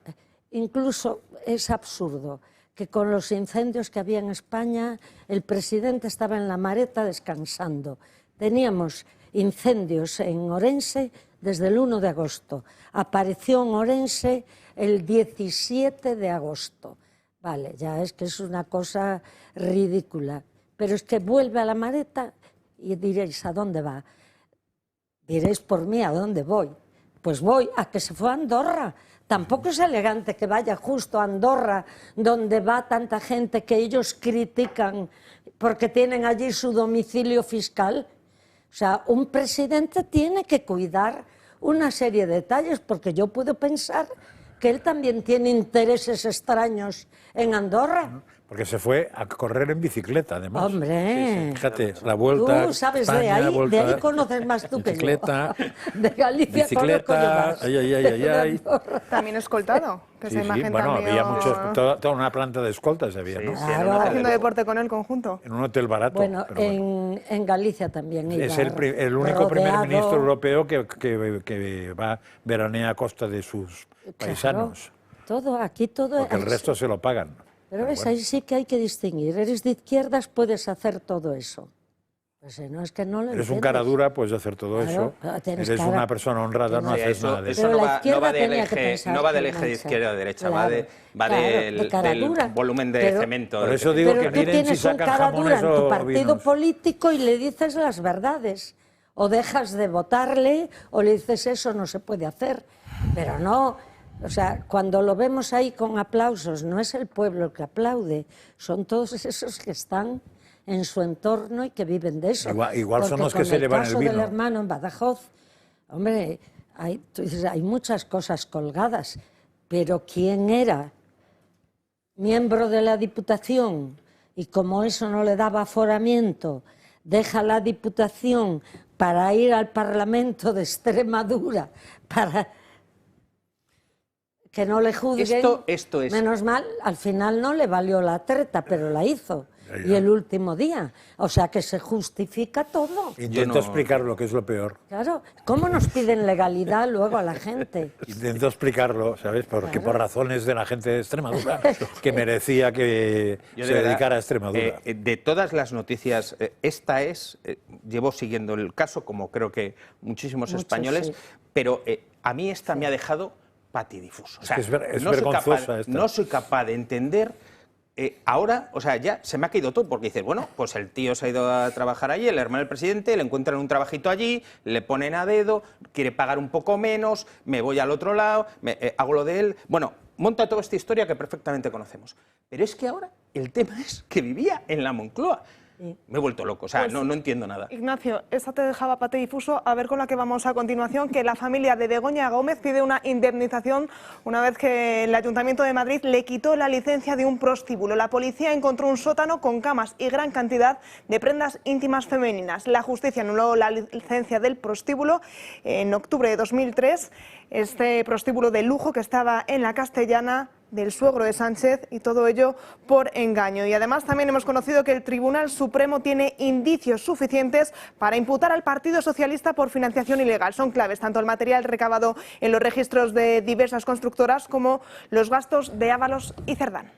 incluso es absurdo que con los incendios que había en España el presidente estaba en la Mareta descansando. Teníamos incendios en Orense desde el 1 de agosto. Apareció en Orense el 17 de agosto. Vale, ya es que es una cosa ridícula. Pero es que vuelve a la Mareta y diréis, ¿a dónde va? Diréis por mí, ¿a dónde voy? Pues voy a que se fue a Andorra. Tampoco es elegante que vaya justo a Andorra, donde va tanta gente que ellos critican porque tienen allí su domicilio fiscal. O sea, un presidente tiene que cuidar una serie de detalles, porque yo puedo pensar que él también tiene intereses extraños en Andorra. Porque se fue a correr en bicicleta, además. Hombre. Fíjate, la vuelta. Tú sabes España, de ahí conoces más tú bicicleta, que yo. De Galicia bicicleta, ay. También escoltado. Que esa imagen bueno, también... había toda una planta de escoltas había, ¿no? Claro. Haciendo deporte con él conjunto. En un hotel barato. Bueno, en Galicia también iba. Es el único primer ministro europeo que va veranea a costa de sus paisanos. Aquí todo. Porque el resto se lo pagan. Pero ves, ahí sí que hay que distinguir. Eres de izquierdas, puedes hacer todo eso. Pues no, es que no lo Eres un cara dura, puedes hacer todo eso. Eres una persona honrada, no haces nada de eso. Eso no va del eje de izquierda a derecha, va del volumen de cemento. Por eso digo que miren si sacan jamones o vinos. En tu partido político y le dices las verdades. O dejas de votarle o le dices eso no se puede hacer. Pero no... O sea, cuando lo vemos ahí con aplausos, no es el pueblo el que aplaude, son todos esos que están en su entorno y que viven de eso. Igual son los que se llevan el vino. Con el caso del hermano en Badajoz, hombre, hay muchas cosas colgadas, pero ¿quién era miembro de la Diputación y como eso no le daba aforamiento, deja la Diputación para ir al Parlamento de Extremadura, para... que no le juzguen, esto es... menos mal, al final no le valió la treta, pero la hizo. y el último día. O sea que se justifica todo. Intento explicar lo que es lo peor. Claro, ¿cómo nos piden legalidad luego a la gente? Intento explicarlo, ¿sabes? Porque por razones de la gente de Extremadura, que merecía que se dedicara a Extremadura. De todas las noticias, esta es, llevo siguiendo el caso, como creo que muchísimos españoles, sí. Pero a mí esta me ha dejado patidifuso. O sea, es vergonzosa esta. No soy capaz de entender. Ahora, o sea, ya se me ha caído todo, porque dices, bueno, pues el tío se ha ido a trabajar allí, el hermano del presidente, le encuentran un trabajito allí, le ponen a dedo, quiere pagar un poco menos, me voy al otro lado, hago lo de él. Bueno, monta toda esta historia que perfectamente conocemos. Pero es que ahora el tema es que vivía en la Moncloa. Me he vuelto loco, o sea, pues, no entiendo nada. Ignacio, esta te dejaba patidifuso. A ver con la que vamos a continuación, que la familia de Begoña Gómez pide una indemnización una vez que el Ayuntamiento de Madrid le quitó la licencia de un prostíbulo. La policía encontró un sótano con camas y gran cantidad de prendas íntimas femeninas. La justicia anuló la licencia del prostíbulo en octubre de 2003. Este prostíbulo de lujo que estaba en la Castellana, del suegro de Sánchez, y todo ello por engaño. Y además también hemos conocido que el Tribunal Supremo tiene indicios suficientes para imputar al Partido Socialista por financiación ilegal. Son claves tanto el material recabado en los registros de diversas constructoras como los gastos de Ábalos y Cerdán.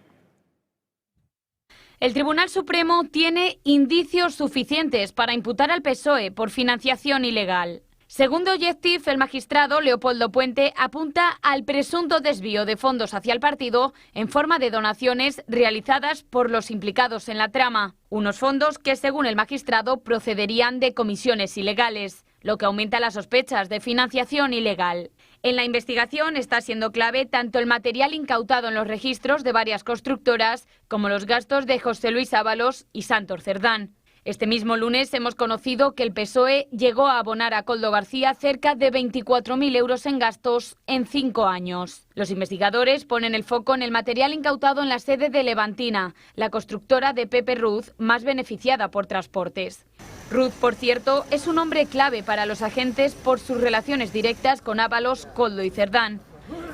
El Tribunal Supremo tiene indicios suficientes para imputar al PSOE por financiación ilegal. Según Objectif, el magistrado Leopoldo Puente apunta al presunto desvío de fondos hacia el partido en forma de donaciones realizadas por los implicados en la trama. Unos fondos que, según el magistrado, procederían de comisiones ilegales, lo que aumenta las sospechas de financiación ilegal. En la investigación está siendo clave tanto el material incautado en los registros de varias constructoras como los gastos de José Luis Ábalos y Santos Cerdán. Este mismo lunes hemos conocido que el PSOE llegó a abonar a Koldo García cerca de 24.000 euros en gastos en 5 años. Los investigadores ponen el foco en el material incautado en la sede de Levantina, la constructora de Pepe Ruz más beneficiada por transportes. Ruz, por cierto, es un hombre clave para los agentes por sus relaciones directas con Ábalos, Koldo y Cerdán.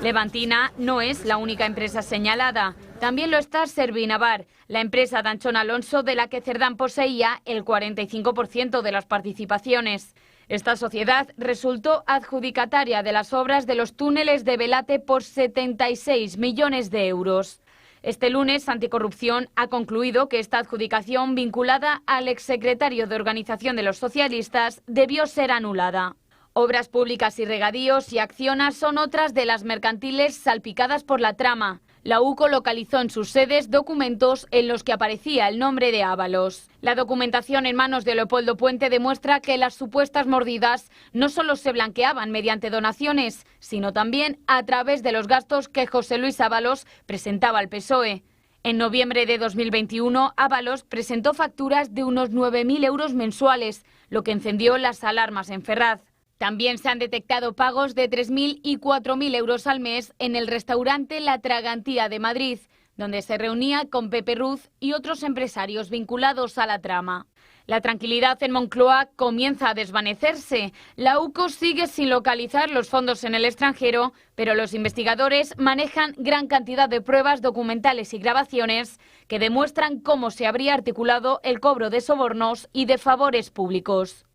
Levantina no es la única empresa señalada. También lo está Servinavar, la empresa de Anchón Alonso de la que Cerdán poseía el 45% de las participaciones. Esta sociedad resultó adjudicataria de las obras de los túneles de Velate por 76 millones de euros. Este lunes, Anticorrupción ha concluido que esta adjudicación vinculada al exsecretario de Organización de los Socialistas debió ser anulada. Obras Públicas y Regadíos y Acciona son otras de las mercantiles salpicadas por la trama. La UCO localizó en sus sedes documentos en los que aparecía el nombre de Ábalos. La documentación en manos de Leopoldo Puente demuestra que las supuestas mordidas no solo se blanqueaban mediante donaciones, sino también a través de los gastos que José Luis Ábalos presentaba al PSOE. En noviembre de 2021, Ábalos presentó facturas de unos 9.000 euros mensuales, lo que encendió las alarmas en Ferraz. También se han detectado pagos de 3.000 y 4.000 euros al mes en el restaurante La Tragantía de Madrid, donde se reunía con Pepe Ruz y otros empresarios vinculados a la trama. La tranquilidad en Moncloa comienza a desvanecerse. La UCO sigue sin localizar los fondos en el extranjero, pero los investigadores manejan gran cantidad de pruebas documentales y grabaciones que demuestran cómo se habría articulado el cobro de sobornos y de favores públicos.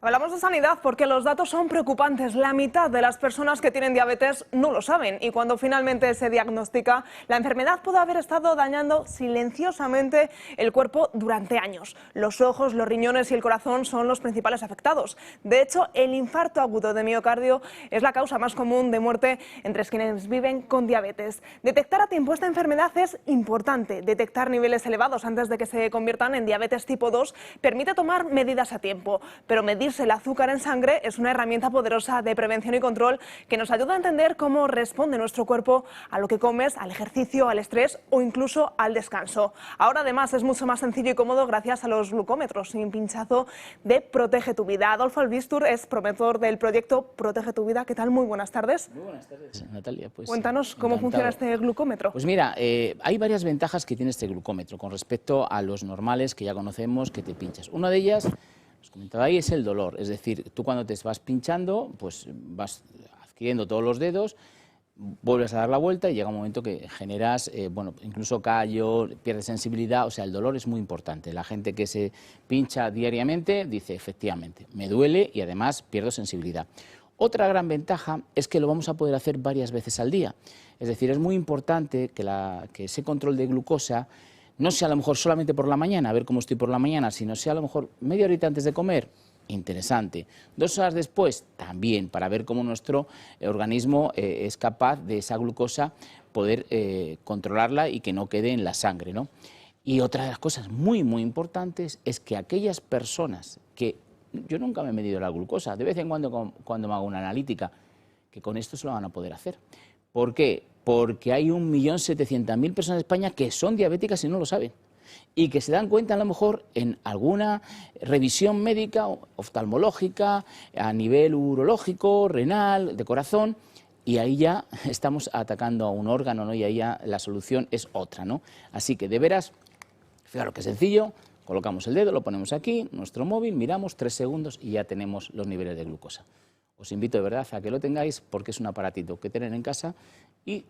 Hablamos de sanidad porque los datos son preocupantes. La mitad de las personas que tienen diabetes no lo saben y cuando finalmente se diagnostica, la enfermedad puede haber estado dañando silenciosamente el cuerpo durante años. Los ojos, los riñones y el corazón son los principales afectados. De hecho, el infarto agudo de miocardio es la causa más común de muerte entre quienes viven con diabetes. Detectar a tiempo esta enfermedad es importante. Detectar niveles elevados antes de que se conviertan en diabetes tipo 2 permite tomar medidas a tiempo, pero medirse el azúcar en sangre es una herramienta poderosa de prevención y control que nos ayuda a entender cómo responde nuestro cuerpo a lo que comes, al ejercicio, al estrés o incluso al descanso. Ahora además es mucho más sencillo y cómodo gracias a los glucómetros sin pinchazo de Protege tu Vida. Adolfo Albistur es promotor del proyecto Protege tu Vida. ¿Qué tal? Muy buenas tardes. Muy buenas tardes, Natalia. Pues, cuéntanos cómo funciona este glucómetro. Pues mira, hay varias ventajas que tiene este glucómetro con respecto a los normales que ya conocemos que te pinchas. Una de ellas, os comentaba ahí, es el dolor. Es decir, tú cuando te vas pinchando, pues vas adquiriendo todos los dedos, vuelves a dar la vuelta y llega un momento que generas, bueno, incluso callo, pierdes sensibilidad, o sea, el dolor es muy importante. La gente que se pincha diariamente dice, efectivamente, me duele y además pierdo sensibilidad. Otra gran ventaja es que lo vamos a poder hacer varias veces al día. Es decir, es muy importante que ese control de glucosa no sea a lo mejor solamente por la mañana, a ver cómo estoy por la mañana, sino sea a lo mejor media horita antes de comer. Interesante. 2 horas después, también, para ver cómo nuestro organismo es capaz de esa glucosa poder controlarla y que no quede en la sangre, ¿no? Y otra de las cosas muy, muy importantes es que aquellas personas que... Yo nunca me he medido la glucosa, de vez en cuando me hago una analítica, que con esto se lo van a poder hacer. ¿Por qué? Porque hay 1.700.000 personas en España que son diabéticas y no lo saben. Y que se dan cuenta a lo mejor en alguna revisión médica, oftalmológica, a nivel urológico, renal, de corazón, y ahí ya estamos atacando a un órgano, ¿no? Y ahí ya la solución es otra, ¿no? Así que de veras, fijaros qué sencillo, colocamos el dedo, lo ponemos aquí, nuestro móvil, miramos 3 segundos y ya tenemos los niveles de glucosa. Os invito de verdad a que lo tengáis porque es un aparatito que tener en casa y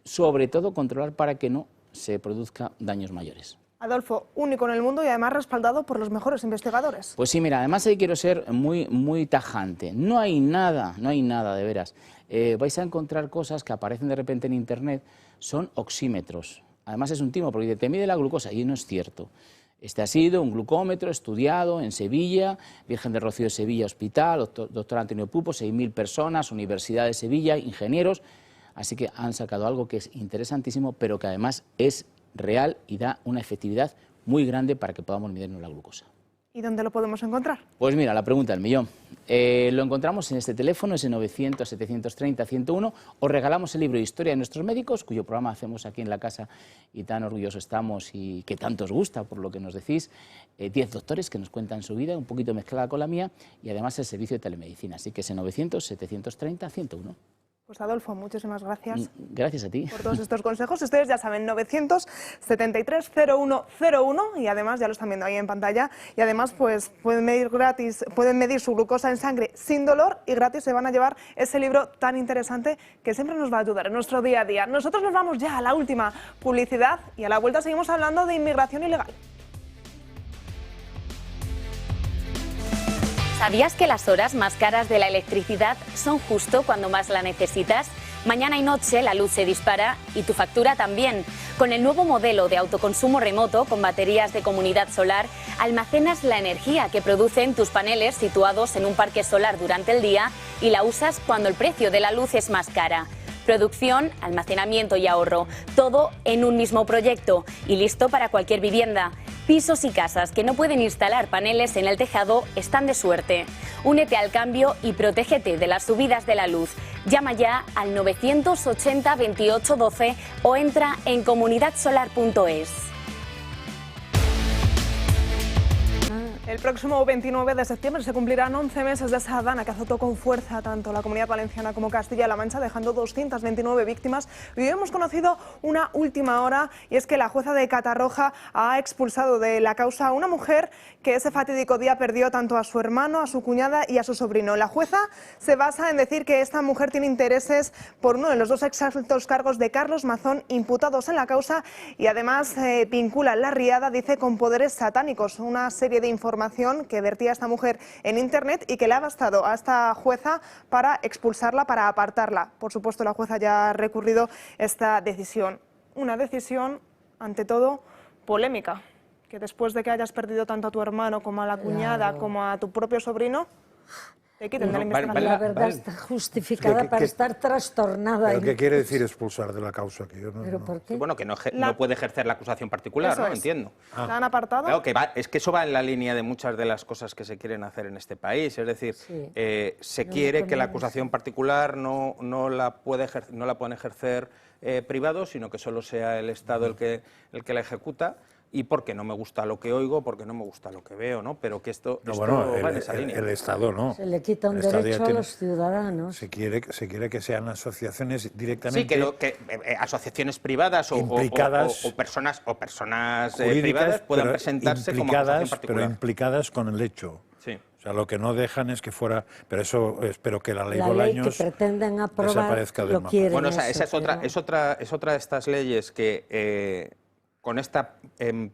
sobre todo controlar para que no se produzcan daños mayores. Adolfo, único en el mundo y además respaldado por los mejores investigadores. Pues sí, mira, además ahí quiero ser muy tajante. No hay nada de veras. Vais a encontrar cosas que aparecen de repente en internet, son oxímetros. Además es un timo porque te mide la glucosa y no es cierto. Este ha sido un glucómetro estudiado en Sevilla, Virgen del Rocío de Sevilla Hospital, doctor Antonio Pupo, 6.000 personas, Universidad de Sevilla, ingenieros. Así que han sacado algo que es interesantísimo, pero que además es real y da una efectividad muy grande para que podamos medirnos la glucosa. ¿Y dónde lo podemos encontrar? Pues mira, la pregunta del millón. Lo encontramos en este teléfono, ese 900-730-101. Os regalamos el libro de Historia de nuestros médicos, cuyo programa hacemos aquí en la casa y tan orgullosos estamos y que tanto os gusta por lo que nos decís. 10 doctores que nos cuentan su vida, un poquito mezclada con la mía, y además el servicio de telemedicina. Así que ese 900-730-101. Pues Adolfo, muchísimas gracias. Gracias a ti. Por todos estos consejos. Ustedes ya saben, 973-0101 y además ya lo están viendo ahí en pantalla. Y además pues pueden medir su glucosa en sangre sin dolor y gratis se van a llevar ese libro tan interesante que siempre nos va a ayudar en nuestro día a día. Nosotros nos vamos ya a la última publicidad y a la vuelta seguimos hablando de inmigración ilegal. ¿Sabías que las horas más caras de la electricidad son justo cuando más la necesitas? Mañana y noche la luz se dispara y tu factura también. Con el nuevo modelo de autoconsumo remoto con baterías de comunidad solar, almacenas la energía que producen tus paneles situados en un parque solar durante el día y la usas cuando el precio de la luz es más cara. Producción, almacenamiento y ahorro, todo en un mismo proyecto y listo para cualquier vivienda. Pisos y casas que no pueden instalar paneles en el tejado están de suerte. Únete al cambio y protégete de las subidas de la luz. Llama ya al 980 28 12 o entra en comunidadsolar.es. El próximo 29 de septiembre se cumplirán 11 meses de esa dana que azotó con fuerza tanto la Comunidad Valenciana como Castilla-La Mancha, dejando 229 víctimas. Y hoy hemos conocido una última hora, y es que la jueza de Catarroja ha expulsado de la causa a una mujer que ese fatídico día perdió tanto a su hermano, a su cuñada y a su sobrino. La jueza se basa en decir que esta mujer tiene intereses por uno de los 2 exaltos cargos de Carlos Mazón imputados en la causa y además vincula la riada, dice, con poderes satánicos, una serie de información que vertía esta mujer en internet y que le ha bastado a esta jueza para expulsarla, para apartarla. Por supuesto, la jueza ya ha recurrido esta decisión. Una decisión, ante todo, polémica, que después de que hayas perdido tanto a tu hermano como a la cuñada, como a tu propio sobrino, te quiten de la investigación. La verdad está justificada para estar trastornada. ¿Pero qué quiere decir expulsar de la causa? Que yo no, ¿Pero por qué? Bueno, que no puede ejercer la acusación particular, Eso ¿no? es. Entiendo. ¿La han apartado? Claro, es que eso va en la línea de muchas de las cosas que se quieren hacer en este país. Es decir, Sí. se quiere que la acusación particular no la pueden ejercer privados, sino que solo sea el Estado el que la ejecuta. Y porque no me gusta lo que oigo, porque no me gusta lo que veo, ¿no? Pero que esto va en esa línea. El Estado no. Se le quita un El Estado derecho ya a los ciudadanos. Se quiere que sean asociaciones directamente... Sí, que asociaciones privadas implicadas, o personas jurídicas, privadas puedan presentarse como acusación pero particular. implicadas con el hecho. Sí. O sea, lo que no dejan es que fuera... Pero eso espero que la ley La Bolaños ley que pretenden aprobar desaparezca del lo mapa. quieren. Bueno, o sea, eso, esa es otra de estas leyes que con esta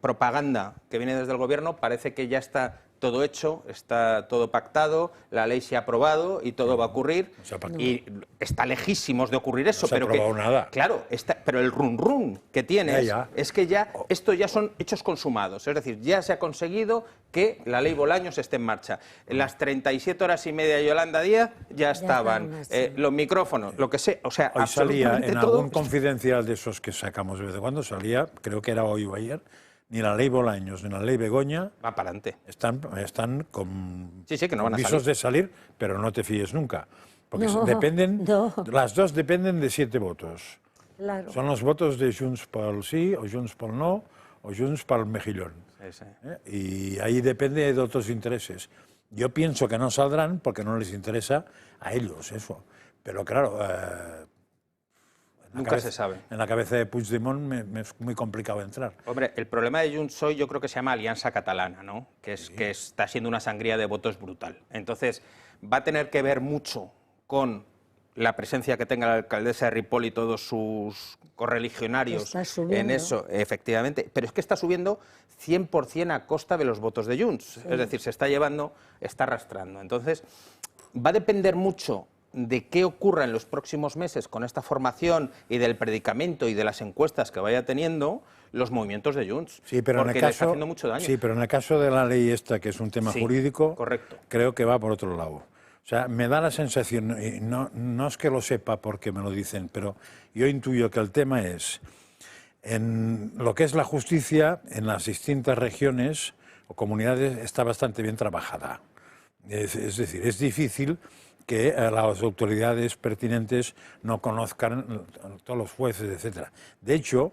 propaganda que viene desde el gobierno parece que ya está todo hecho, está todo pactado, la ley se ha aprobado y todo va a ocurrir. No se ha pactado. Y está lejísimos de ocurrir eso. No se ha pero aprobado nada. Claro, pero el run que tienes Ya. es que ya esto ya son hechos consumados. Es decir, ya se ha conseguido que la ley Bolaños esté en marcha. En las 37 horas y media de Yolanda Díaz ya estaban. Los micrófonos, lo que sea. O sea, Hoy salía absolutamente en todo. algún confidencial de esos que sacamos de vez en cuando, salía, creo que era hoy o ayer, ni la ley Bolaños ni la ley Begoña Va para adelante. están con Sí, que no van a visos salir. de salir, pero no te fíes nunca. Porque No, dependen, no. las dos dependen de 7 votos. Claro. Son los votos de Junts pel sí, o Junts pel no, o Junts pel mejillón. Sí, sí. Y ahí depende de otros intereses. Yo pienso que no saldrán porque no les interesa a ellos eso. Pero claro, Nunca se sabe. En la cabeza de Puigdemont me es muy complicado entrar. Hombre, el problema de Junts hoy yo creo que se llama Alianza Catalana, ¿no? Que está siendo una sangría de votos brutal. Entonces, va a tener que ver mucho con la presencia que tenga la alcaldesa de Ripoll y todos sus correligionarios Está subiendo. en eso, efectivamente. Pero es que está subiendo 100% a costa de los votos de Junts. Es decir, se está llevando, está arrastrando. Entonces, va a depender mucho de qué ocurra en los próximos meses con esta formación y del predicamento y de las encuestas que vaya teniendo los movimientos de Junts. Sí, pero porque en el le está caso, haciendo mucho daño. sí, pero en el caso de la ley esta, que es un tema Sí, jurídico, correcto. creo que va por otro lado. O sea, me da la sensación, y no es que lo sepa porque me lo dicen, pero yo intuyo que el tema es, en lo que es la justicia, en las distintas regiones o comunidades está bastante bien trabajada. Es decir, es difícil que las autoridades pertinentes no conozcan todos los jueces, etcétera. De hecho,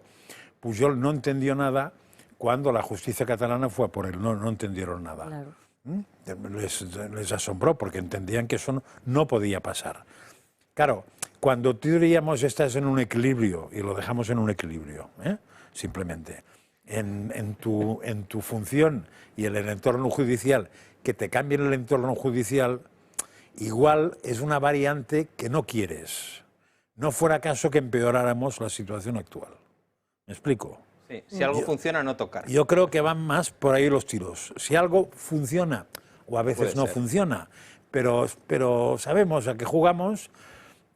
Pujol no entendió nada cuando la justicia catalana fue a por él, no entendieron nada. Claro. Les asombró porque entendían que eso no podía pasar. Claro, cuando tú diríamos estás en un equilibrio, y lo dejamos en un equilibrio, simplemente, en tu función y en el entorno judicial, que te cambien el entorno judicial, igual es una variante que no quieres. No fuera caso que empeoráramos la situación actual. ¿Me explico? Sí, si algo funciona, no tocar. Yo creo que van más por ahí los tiros. Si algo funciona, o a veces Puede no ser. funciona, pero sabemos a qué jugamos.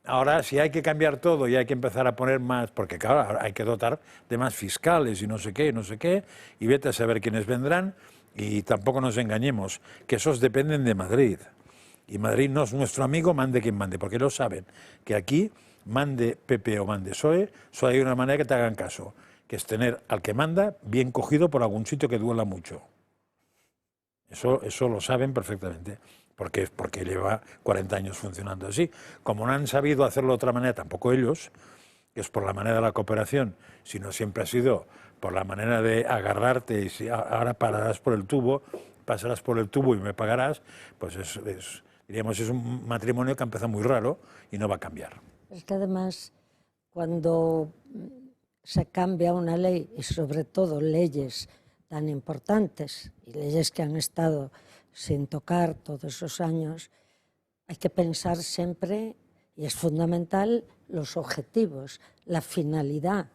Ahora, si hay que cambiar todo y hay que empezar a poner más, porque claro, ahora hay que dotar de más fiscales y no sé qué, y vete a saber quiénes vendrán, y tampoco nos engañemos, que esos dependen de Madrid. Y Madrid no es nuestro amigo, mande quien mande, porque ellos saben que aquí, mande PP o mande PSOE, solo hay una manera que te hagan caso, que es tener al que manda bien cogido por algún sitio que duela mucho. Eso lo saben perfectamente, porque lleva 40 años funcionando así. Como no han sabido hacerlo de otra manera, tampoco ellos, que es por la manera de la cooperación, sino siempre ha sido por la manera de agarrarte y si ahora pararás por el tubo, pasarás por el tubo y me pagarás, pues diríamos, es un matrimonio que empieza muy raro y no va a cambiar. Es que además, cuando se cambia una ley, y sobre todo leyes tan importantes, y leyes que han estado sin tocar todos esos años, hay que pensar siempre, y es fundamental, los objetivos, la finalidad.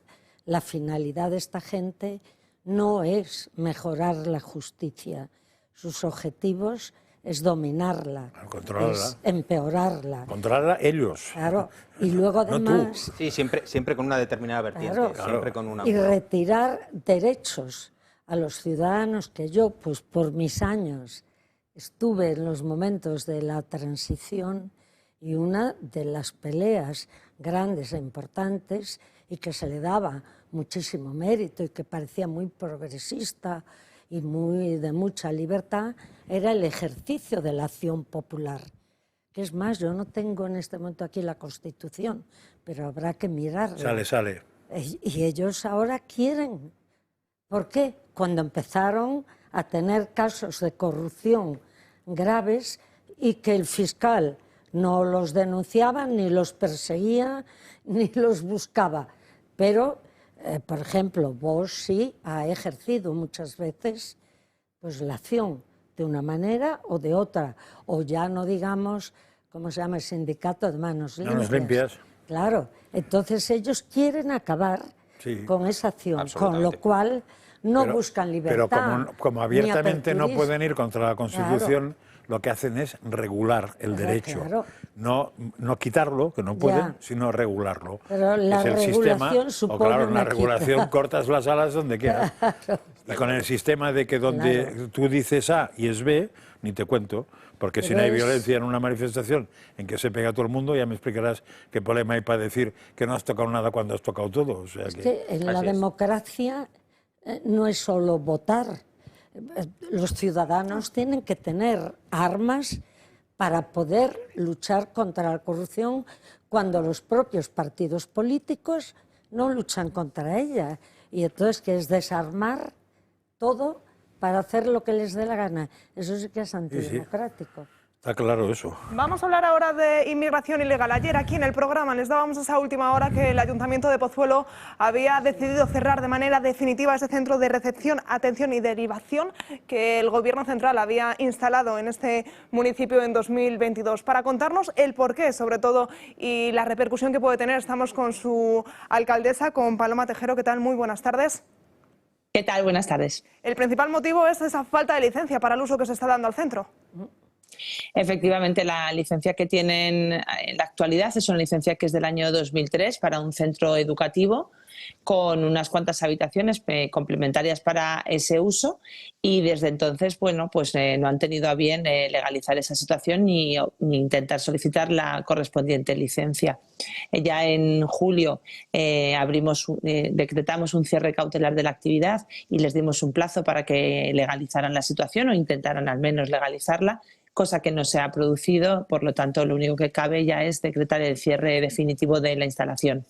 La finalidad de esta gente no es mejorar la justicia, sus objetivos es dominarla, controlarla. es empeorarla. Controlarla ellos. Claro, y luego No tú. además... Sí, siempre con una determinada vertiente. Claro. Siempre con una. Y retirar derechos a los ciudadanos que yo, pues por mis años, estuve en los momentos de la transición y una de las peleas grandes e importantes y que se le daba muchísimo mérito y que parecía muy progresista y de mucha libertad, era el ejercicio de la acción popular. Que es más, yo no tengo en este momento aquí la Constitución, pero habrá que mirarla. Sale. Y ellos ahora quieren. ¿Por qué? Cuando empezaron a tener casos de corrupción graves y que el fiscal no los denunciaba, ni los perseguía, ni los buscaba. Pero, por ejemplo, Vox sí ha ejercido muchas veces pues, la acción de una manera o de otra, o ya no digamos, ¿cómo se llama? El sindicato de manos limpias. Claro, entonces ellos quieren acabar con esa acción, con lo cual no buscan libertad. Pero como abiertamente no pueden ir contra la Constitución, lo que hacen es regular el derecho. No quitarlo, que no pueden, sino regularlo. Pero la regulación supone una regulación cortas las alas donde quieras. Y con el sistema de que donde tú dices A y es B, ni te cuento, porque si no hay violencia en una manifestación en que se pega todo el mundo, ya me explicarás qué problema hay para decir que no has tocado nada cuando has tocado todo. O sea, es que en la democracia no es solo votar. Los ciudadanos tienen que tener armas para poder luchar contra la corrupción cuando los propios partidos políticos no luchan contra ella. Y entonces, que es desarmar todo para hacer lo que les dé la gana. Eso sí que es antidemocrático. Está claro eso. Vamos a hablar ahora de inmigración ilegal. Ayer aquí en el programa les dábamos esa última hora que el Ayuntamiento de Pozuelo había decidido cerrar de manera definitiva ese centro de recepción, atención y derivación que el Gobierno central había instalado en este municipio en 2022. Para contarnos el porqué, sobre todo, y la repercusión que puede tener, estamos con su alcaldesa, con Paloma Tejero. ¿Qué tal? Muy buenas tardes. ¿Qué tal? Buenas tardes. El principal motivo es esa falta de licencia para el uso que se está dando al centro. Efectivamente, la licencia que tienen en la actualidad es una licencia que es del año 2003 para un centro educativo con unas cuantas habitaciones complementarias para ese uso, y desde entonces, bueno, pues no han tenido a bien legalizar esa situación ni intentar solicitar la correspondiente licencia. Ya en julio decretamos un cierre cautelar de la actividad y les dimos un plazo para que legalizaran la situación o intentaran al menos legalizarla, cosa que no se ha producido. Por lo tanto, lo único que cabe ya es decretar el cierre definitivo de la instalación.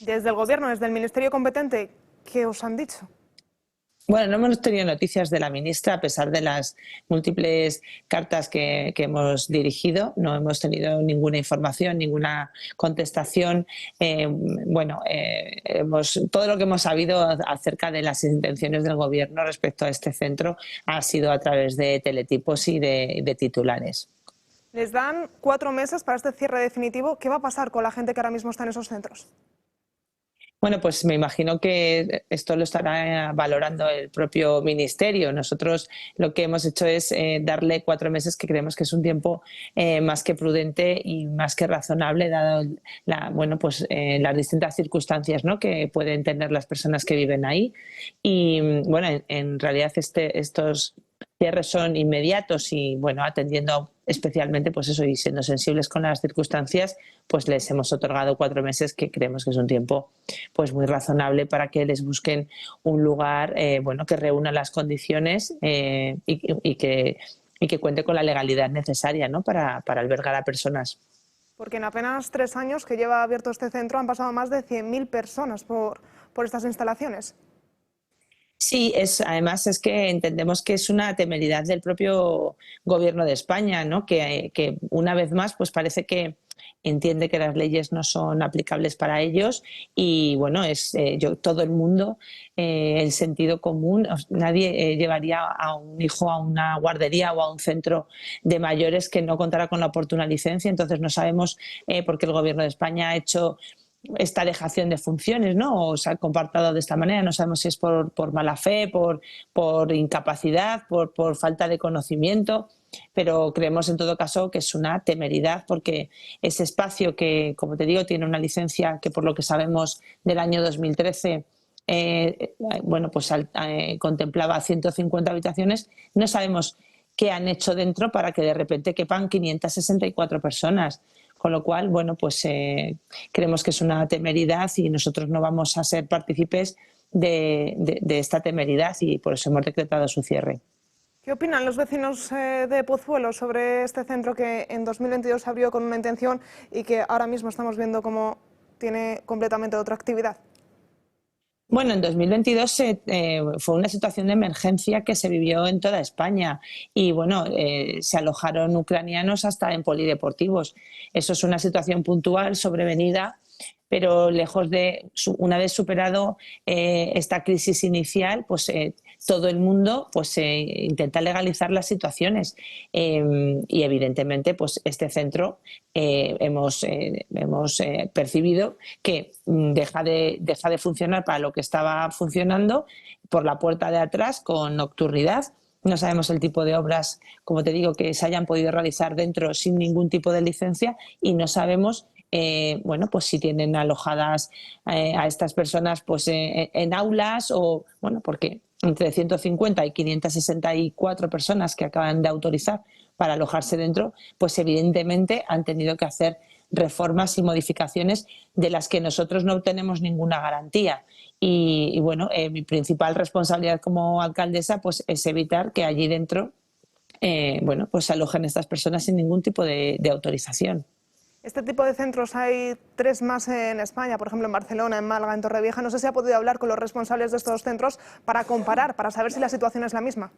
Desde el Gobierno, desde el Ministerio competente, ¿qué os han dicho? Bueno, no hemos tenido noticias de la ministra, a pesar de las múltiples cartas que hemos dirigido. No hemos tenido ninguna información, ninguna contestación. Todo lo que hemos sabido acerca de las intenciones del Gobierno respecto a este centro ha sido a través de teletipos y de titulares. Les dan 4 meses para este cierre definitivo. ¿Qué va a pasar con la gente que ahora mismo está en esos centros? Bueno, pues me imagino que esto lo estará valorando el propio Ministerio. Nosotros lo que hemos hecho es darle 4 meses, que creemos que es un tiempo más que prudente y más que razonable, dado las distintas circunstancias, ¿no?, que pueden tener las personas que viven ahí. Y bueno, en realidad estos cierres son inmediatos y, bueno, atendiendo especialmente pues eso, y siendo sensibles con las circunstancias, pues les hemos otorgado 4 meses, que creemos que es un tiempo pues muy razonable para que les busquen un lugar que reúna las condiciones y que cuente con la legalidad necesaria, ¿no?, para albergar a personas. Porque en apenas 3 años que lleva abierto este centro han pasado más de 100.000 personas por estas instalaciones. Sí, además es que entendemos que es una temeridad del propio Gobierno de España, ¿no?, que una vez más pues parece que entiende que las leyes no son aplicables para ellos y, bueno, todo el mundo, el sentido común, nadie llevaría a un hijo a una guardería o a un centro de mayores que no contara con la oportuna licencia. Entonces no sabemos por qué el Gobierno de España ha hecho esta dejación de funciones, ¿no?, o se ha comportado de esta manera. No sabemos si es por mala fe, por incapacidad, por falta de conocimiento, pero creemos en todo caso que es una temeridad, porque ese espacio que, como te digo, tiene una licencia que, por lo que sabemos, del año 2013 contemplaba 150 habitaciones. No sabemos qué han hecho dentro para que de repente quepan 564 personas. Con lo cual, bueno, pues creemos que es una temeridad y nosotros no vamos a ser partícipes de esta temeridad, y por eso hemos decretado su cierre. ¿Qué opinan los vecinos de Pozuelo sobre este centro que en 2022 se abrió con una intención y que ahora mismo estamos viendo cómo tiene completamente otra actividad? Bueno, en 2022 fue una situación de emergencia que se vivió en toda España y, bueno, se alojaron ucranianos hasta en polideportivos. Eso es una situación puntual, sobrevenida, pero lejos de, una vez superado esta crisis inicial, pues todo el mundo pues intenta legalizar las situaciones y evidentemente pues este centro hemos percibido que deja de funcionar para lo que estaba funcionando por la puerta de atrás con nocturnidad. No sabemos el tipo de obras, como te digo, que se hayan podido realizar dentro sin ningún tipo de licencia y no sabemos bueno, pues si tienen alojadas a estas personas pues en aulas o, bueno, porque entre 150 y 564 personas que acaban de autorizar para alojarse dentro, pues evidentemente han tenido que hacer reformas y modificaciones de las que nosotros no tenemos ninguna garantía. Y bueno, mi principal responsabilidad como alcaldesa pues es evitar que allí dentro bueno, pues se alojen estas personas sin ningún tipo de autorización. Este tipo de centros hay 3 más en España, por ejemplo en Barcelona, en Málaga, en Torrevieja. No sé si ha podido hablar con los responsables de estos centros para comparar, para saber si la situación es la misma.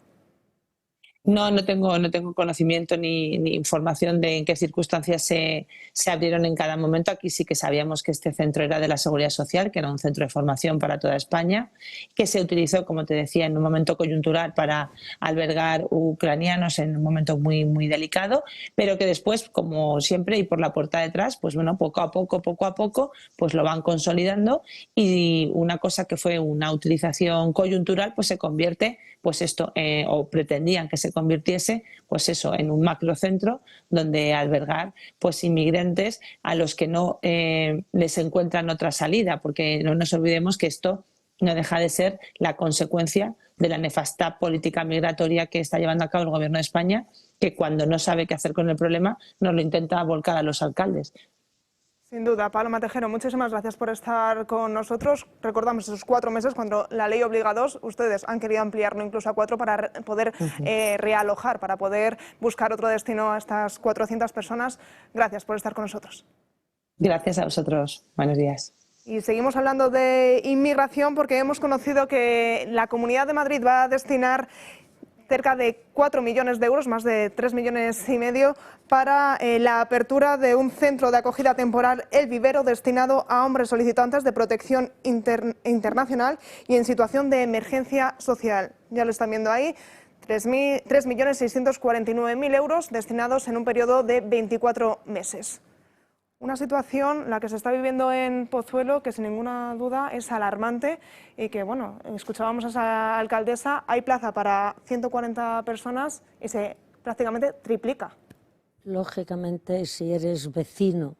No tengo conocimiento ni información de en qué circunstancias se abrieron en cada momento. Aquí sí que sabíamos que este centro era de la Seguridad Social, que era un centro de formación para toda España, que se utilizó, como te decía, en un momento coyuntural para albergar ucranianos en un momento muy, muy delicado, pero que después, como siempre, y por la puerta de atrás, pues bueno, poco a poco, pues lo van consolidando y una cosa que fue una utilización coyuntural, pues se convierte, pues esto, o pretendían que se convirtiese, pues eso, en un macrocentro donde albergar pues inmigrantes a los que no les encuentran otra salida, porque no nos olvidemos que esto no deja de ser la consecuencia de la nefasta política migratoria que está llevando a cabo el Gobierno de España, que cuando no sabe qué hacer con el problema nos lo intenta volcar a los alcaldes. Sin duda. Paloma Tejero, muchísimas gracias por estar con nosotros. Recordamos esos 4 meses cuando la ley obliga a 2, ustedes han querido ampliarlo incluso a 4 para poder realojar, para poder buscar otro destino a estas 400 personas. Gracias por estar con nosotros. Gracias a vosotros. Buenos días. Y seguimos hablando de inmigración porque hemos conocido que la Comunidad de Madrid va a destinar cerca de 4 millones de euros, más de 3,5 millones, para la apertura de un centro de acogida temporal, El Vivero, destinado a hombres solicitantes de protección internacional y en situación de emergencia social. Ya lo están viendo ahí, 3.649.000 euros destinados en un periodo de 24 meses. Una situación, la que se está viviendo en Pozuelo, que sin ninguna duda es alarmante y que, bueno, escuchábamos a esa alcaldesa, hay plaza para 140 personas y se prácticamente triplica. Lógicamente, si eres vecino,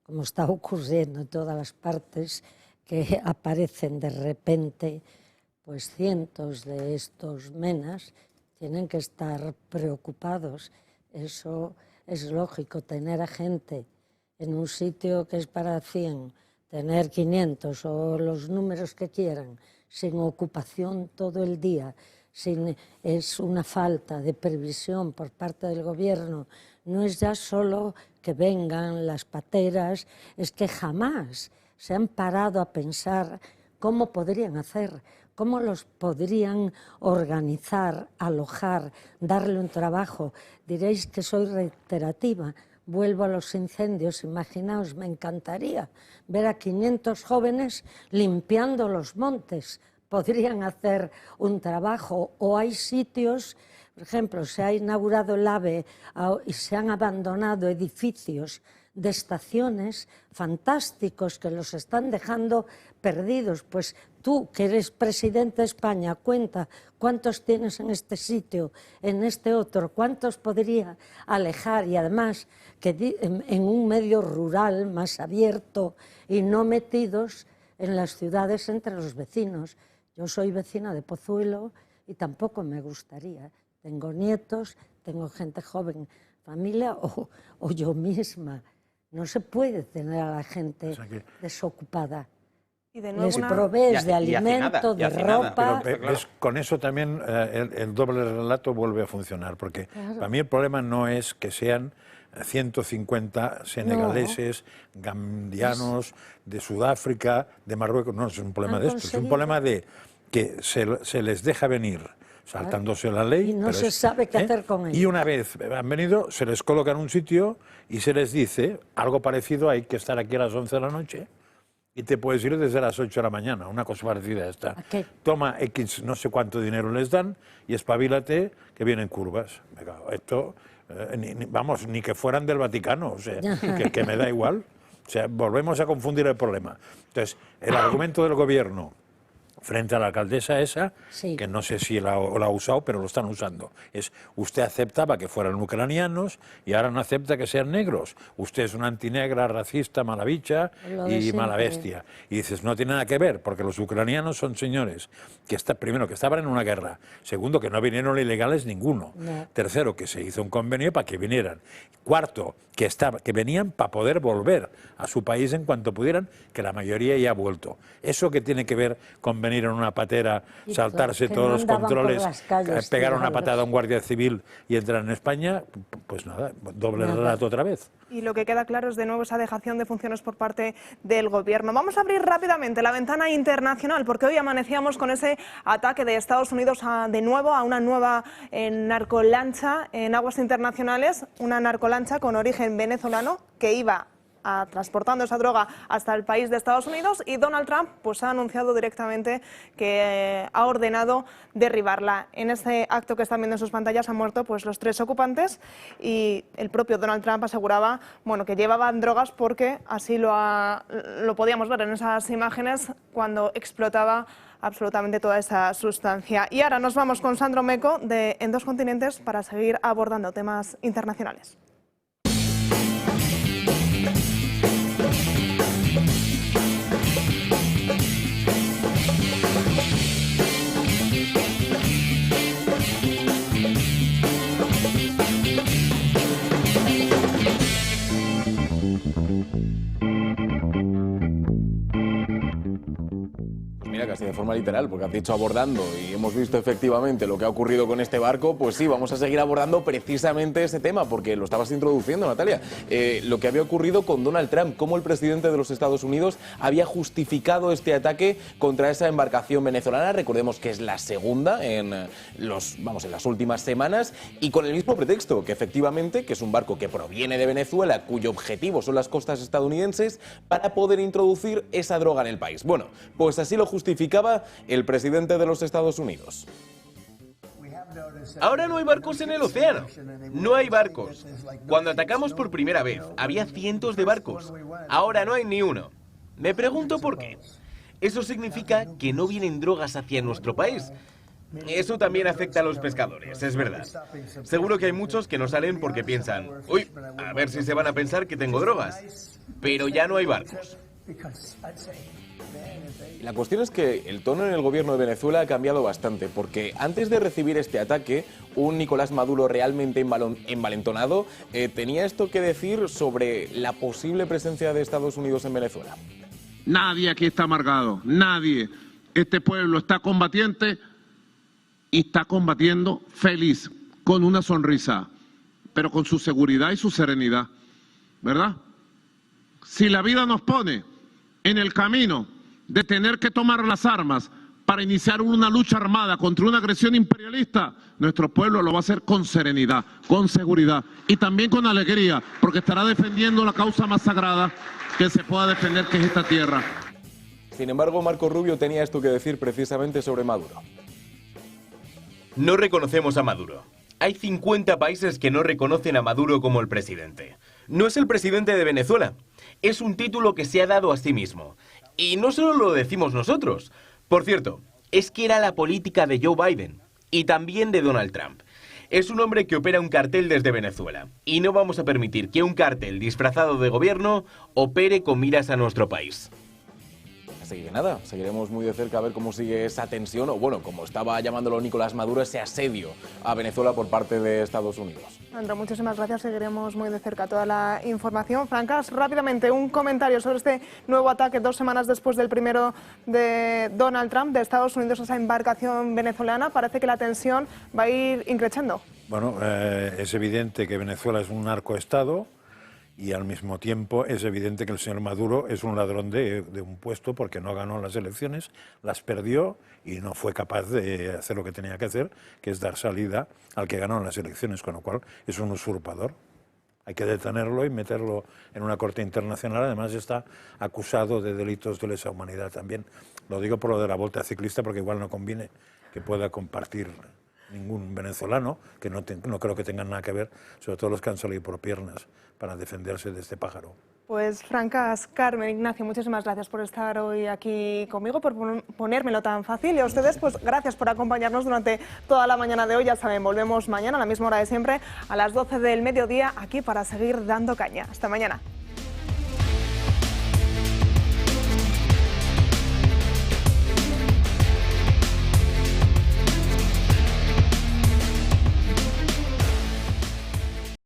como está ocurriendo en todas las partes, que aparecen de repente pues cientos de estos menas, tienen que estar preocupados. Eso es lógico, tener a gente en un sitio que es para 100, tener 500 o los números que quieran, sin ocupación todo el día, es una falta de previsión por parte del gobierno. No es ya solo que vengan las pateras, es que jamás se han parado a pensar cómo podrían hacer, cómo los podrían organizar, alojar, darle un trabajo. Diréis que soy reiterativa. Vuelvo a los incendios, imaginaos, me encantaría ver a 500 jóvenes limpiando los montes. Podrían hacer un trabajo, o hay sitios, por ejemplo, se ha inaugurado el AVE y se han abandonado edificios de estaciones fantásticos que los están dejando perdidos. Pues tú, que eres presidente de España, cuenta cuántos tienes en este sitio, en este otro, cuántos podría alejar, y además que en un medio rural más abierto y no metidos en las ciudades entre los vecinos. Yo soy vecina de Pozuelo y tampoco me gustaría. Tengo nietos, tengo gente joven, familia o yo misma. No se puede tener a la gente desocupada. Y de nuevo les provees de alimento, de ropa. Pero ¿ves? Con eso también el doble relato vuelve a funcionar, porque para mí el problema no es que sean 150 senegaleses, gambianos, de Sudáfrica, de Marruecos. No es un problema de esto, es un problema de que se les deja venir saltándose la ley. Y no se sabe qué hacer con ellos. Y una vez han venido, se les coloca en un sitio y se les dice algo parecido: hay que estar aquí a las 11 de la noche Y te puedes ir desde las 8 de la mañana, una cosa parecida a esta. Toma X, no sé cuánto dinero les dan y espabilate que vienen curvas. Esto, vamos, ni que fueran del Vaticano, o sea, que me da igual. O sea, volvemos a confundir el problema. Entonces, el argumento del gobierno frente a la alcaldesa esa, que no sé si la ha usado, pero lo están usando. Es, usted aceptaba que fueran ucranianos y ahora no acepta que sean negros. Usted es una antinegra, racista, mala bicha y mala bestia. Y dices, no tiene nada que ver, porque los ucranianos son señores que primero, que estaban en una guerra. Segundo, que no vinieron ilegales ninguno. No. Tercero, que se hizo un convenio para que vinieran. Cuarto, que venían para poder volver a su país en cuanto pudieran, que la mayoría ya ha vuelto. Eso que tiene que ver con venir en una patera, saltarse todos los controles, pegar una patada a un guardia civil y entrar en España, pues nada, doble relato otra vez. Y lo que queda claro es de nuevo esa dejación de funciones por parte del gobierno. Vamos a abrir rápidamente la ventana internacional, porque hoy amanecíamos con ese ataque de Estados Unidos de nuevo a una nueva narcolancha en aguas internacionales, una narcolancha con origen venezolano que iba transportando esa droga hasta el país de Estados Unidos, y Donald Trump pues ha anunciado directamente que ha ordenado derribarla. En este acto que están viendo en sus pantallas han muerto pues los 3 ocupantes, y el propio Donald Trump aseguraba que llevaban drogas porque así lo podíamos ver en esas imágenes cuando explotaba absolutamente toda esa sustancia. Y ahora nos vamos con Sandro Meco de En Dos Continentes para seguir abordando temas internacionales. Mira, casi de forma literal, porque has dicho abordando y hemos visto efectivamente lo que ha ocurrido con este barco, pues sí, vamos a seguir abordando precisamente ese tema, porque lo estabas introduciendo, Natalia. Lo que había ocurrido con Donald Trump, cómo el presidente de los Estados Unidos había justificado este ataque contra esa embarcación venezolana. Recordemos que es la segunda en las últimas semanas, y con el mismo pretexto, que efectivamente que es un barco que proviene de Venezuela, cuyo objetivo son las costas estadounidenses, para poder introducir esa droga en el país. Bueno, pues así lo justificaba el presidente de los Estados Unidos. Ahora no hay barcos en el océano. No hay barcos. Cuando atacamos por primera vez, había cientos de barcos. Ahora no hay ni uno. Me pregunto por qué. Eso significa que no vienen drogas hacia nuestro país. Eso también afecta a los pescadores, es verdad. Seguro que hay muchos que no salen porque piensan, uy, a ver si se van a pensar que tengo drogas. Pero ya no hay barcos. La cuestión es que el tono en el gobierno de Venezuela ha cambiado bastante, porque antes de recibir este ataque, un Nicolás Maduro realmente envalentonado tenía esto que decir sobre la posible presencia de Estados Unidos en Venezuela. Nadie aquí está amargado, nadie. Este pueblo está combatiente y está combatiendo feliz, con una sonrisa, pero con su seguridad y su serenidad, ¿verdad? Si la vida nos pone en el camino de tener que tomar las armas para iniciar una lucha armada contra una agresión imperialista, nuestro pueblo lo va a hacer con serenidad, con seguridad y también con alegría, porque estará defendiendo la causa más sagrada que se pueda defender, que es esta tierra. Sin embargo, Marco Rubio tenía esto que decir precisamente sobre Maduro. No reconocemos a Maduro. Hay 50 países que no reconocen a Maduro como el presidente. No es el presidente de Venezuela. Es un título que se ha dado a sí mismo. Y no solo lo decimos nosotros. Por cierto, es que era la política de Joe Biden y también de Donald Trump. Es un hombre que opera un cartel desde Venezuela. Y no vamos a permitir que un cartel disfrazado de gobierno opere con miras a nuestro país. Así que nada, seguiremos muy de cerca a ver cómo sigue esa tensión, o bueno, como estaba llamándolo Nicolás Maduro, ese asedio a Venezuela por parte de Estados Unidos. Andrés, muchísimas gracias, seguiremos muy de cerca toda la información. Francas, rápidamente, un comentario sobre este nuevo ataque 2 semanas después del primero de Donald Trump, de Estados Unidos a esa embarcación venezolana. Parece que la tensión va a ir increciendo. Bueno, es evidente que Venezuela es un narcoestado, y al mismo tiempo es evidente que el señor Maduro es un ladrón de un puesto, porque no ganó las elecciones, las perdió y no fue capaz de hacer lo que tenía que hacer, que es dar salida al que ganó las elecciones, con lo cual es un usurpador. Hay que detenerlo y meterlo en una corte internacional. Además está acusado de delitos de lesa humanidad también. Lo digo por lo de la Volta Ciclista, porque igual no conviene que pueda compartir ningún venezolano, que no creo que tengan nada que ver, sobre todo los que han salido por piernas para defenderse de este pájaro. Pues Francas, Carmen, Ignacio, muchísimas gracias por estar hoy aquí conmigo, por ponérmelo tan fácil. Y a ustedes, pues gracias por acompañarnos durante toda la mañana de hoy. Ya saben, volvemos mañana a la misma hora de siempre, a las 12 del mediodía, aquí para seguir dando caña. Hasta mañana.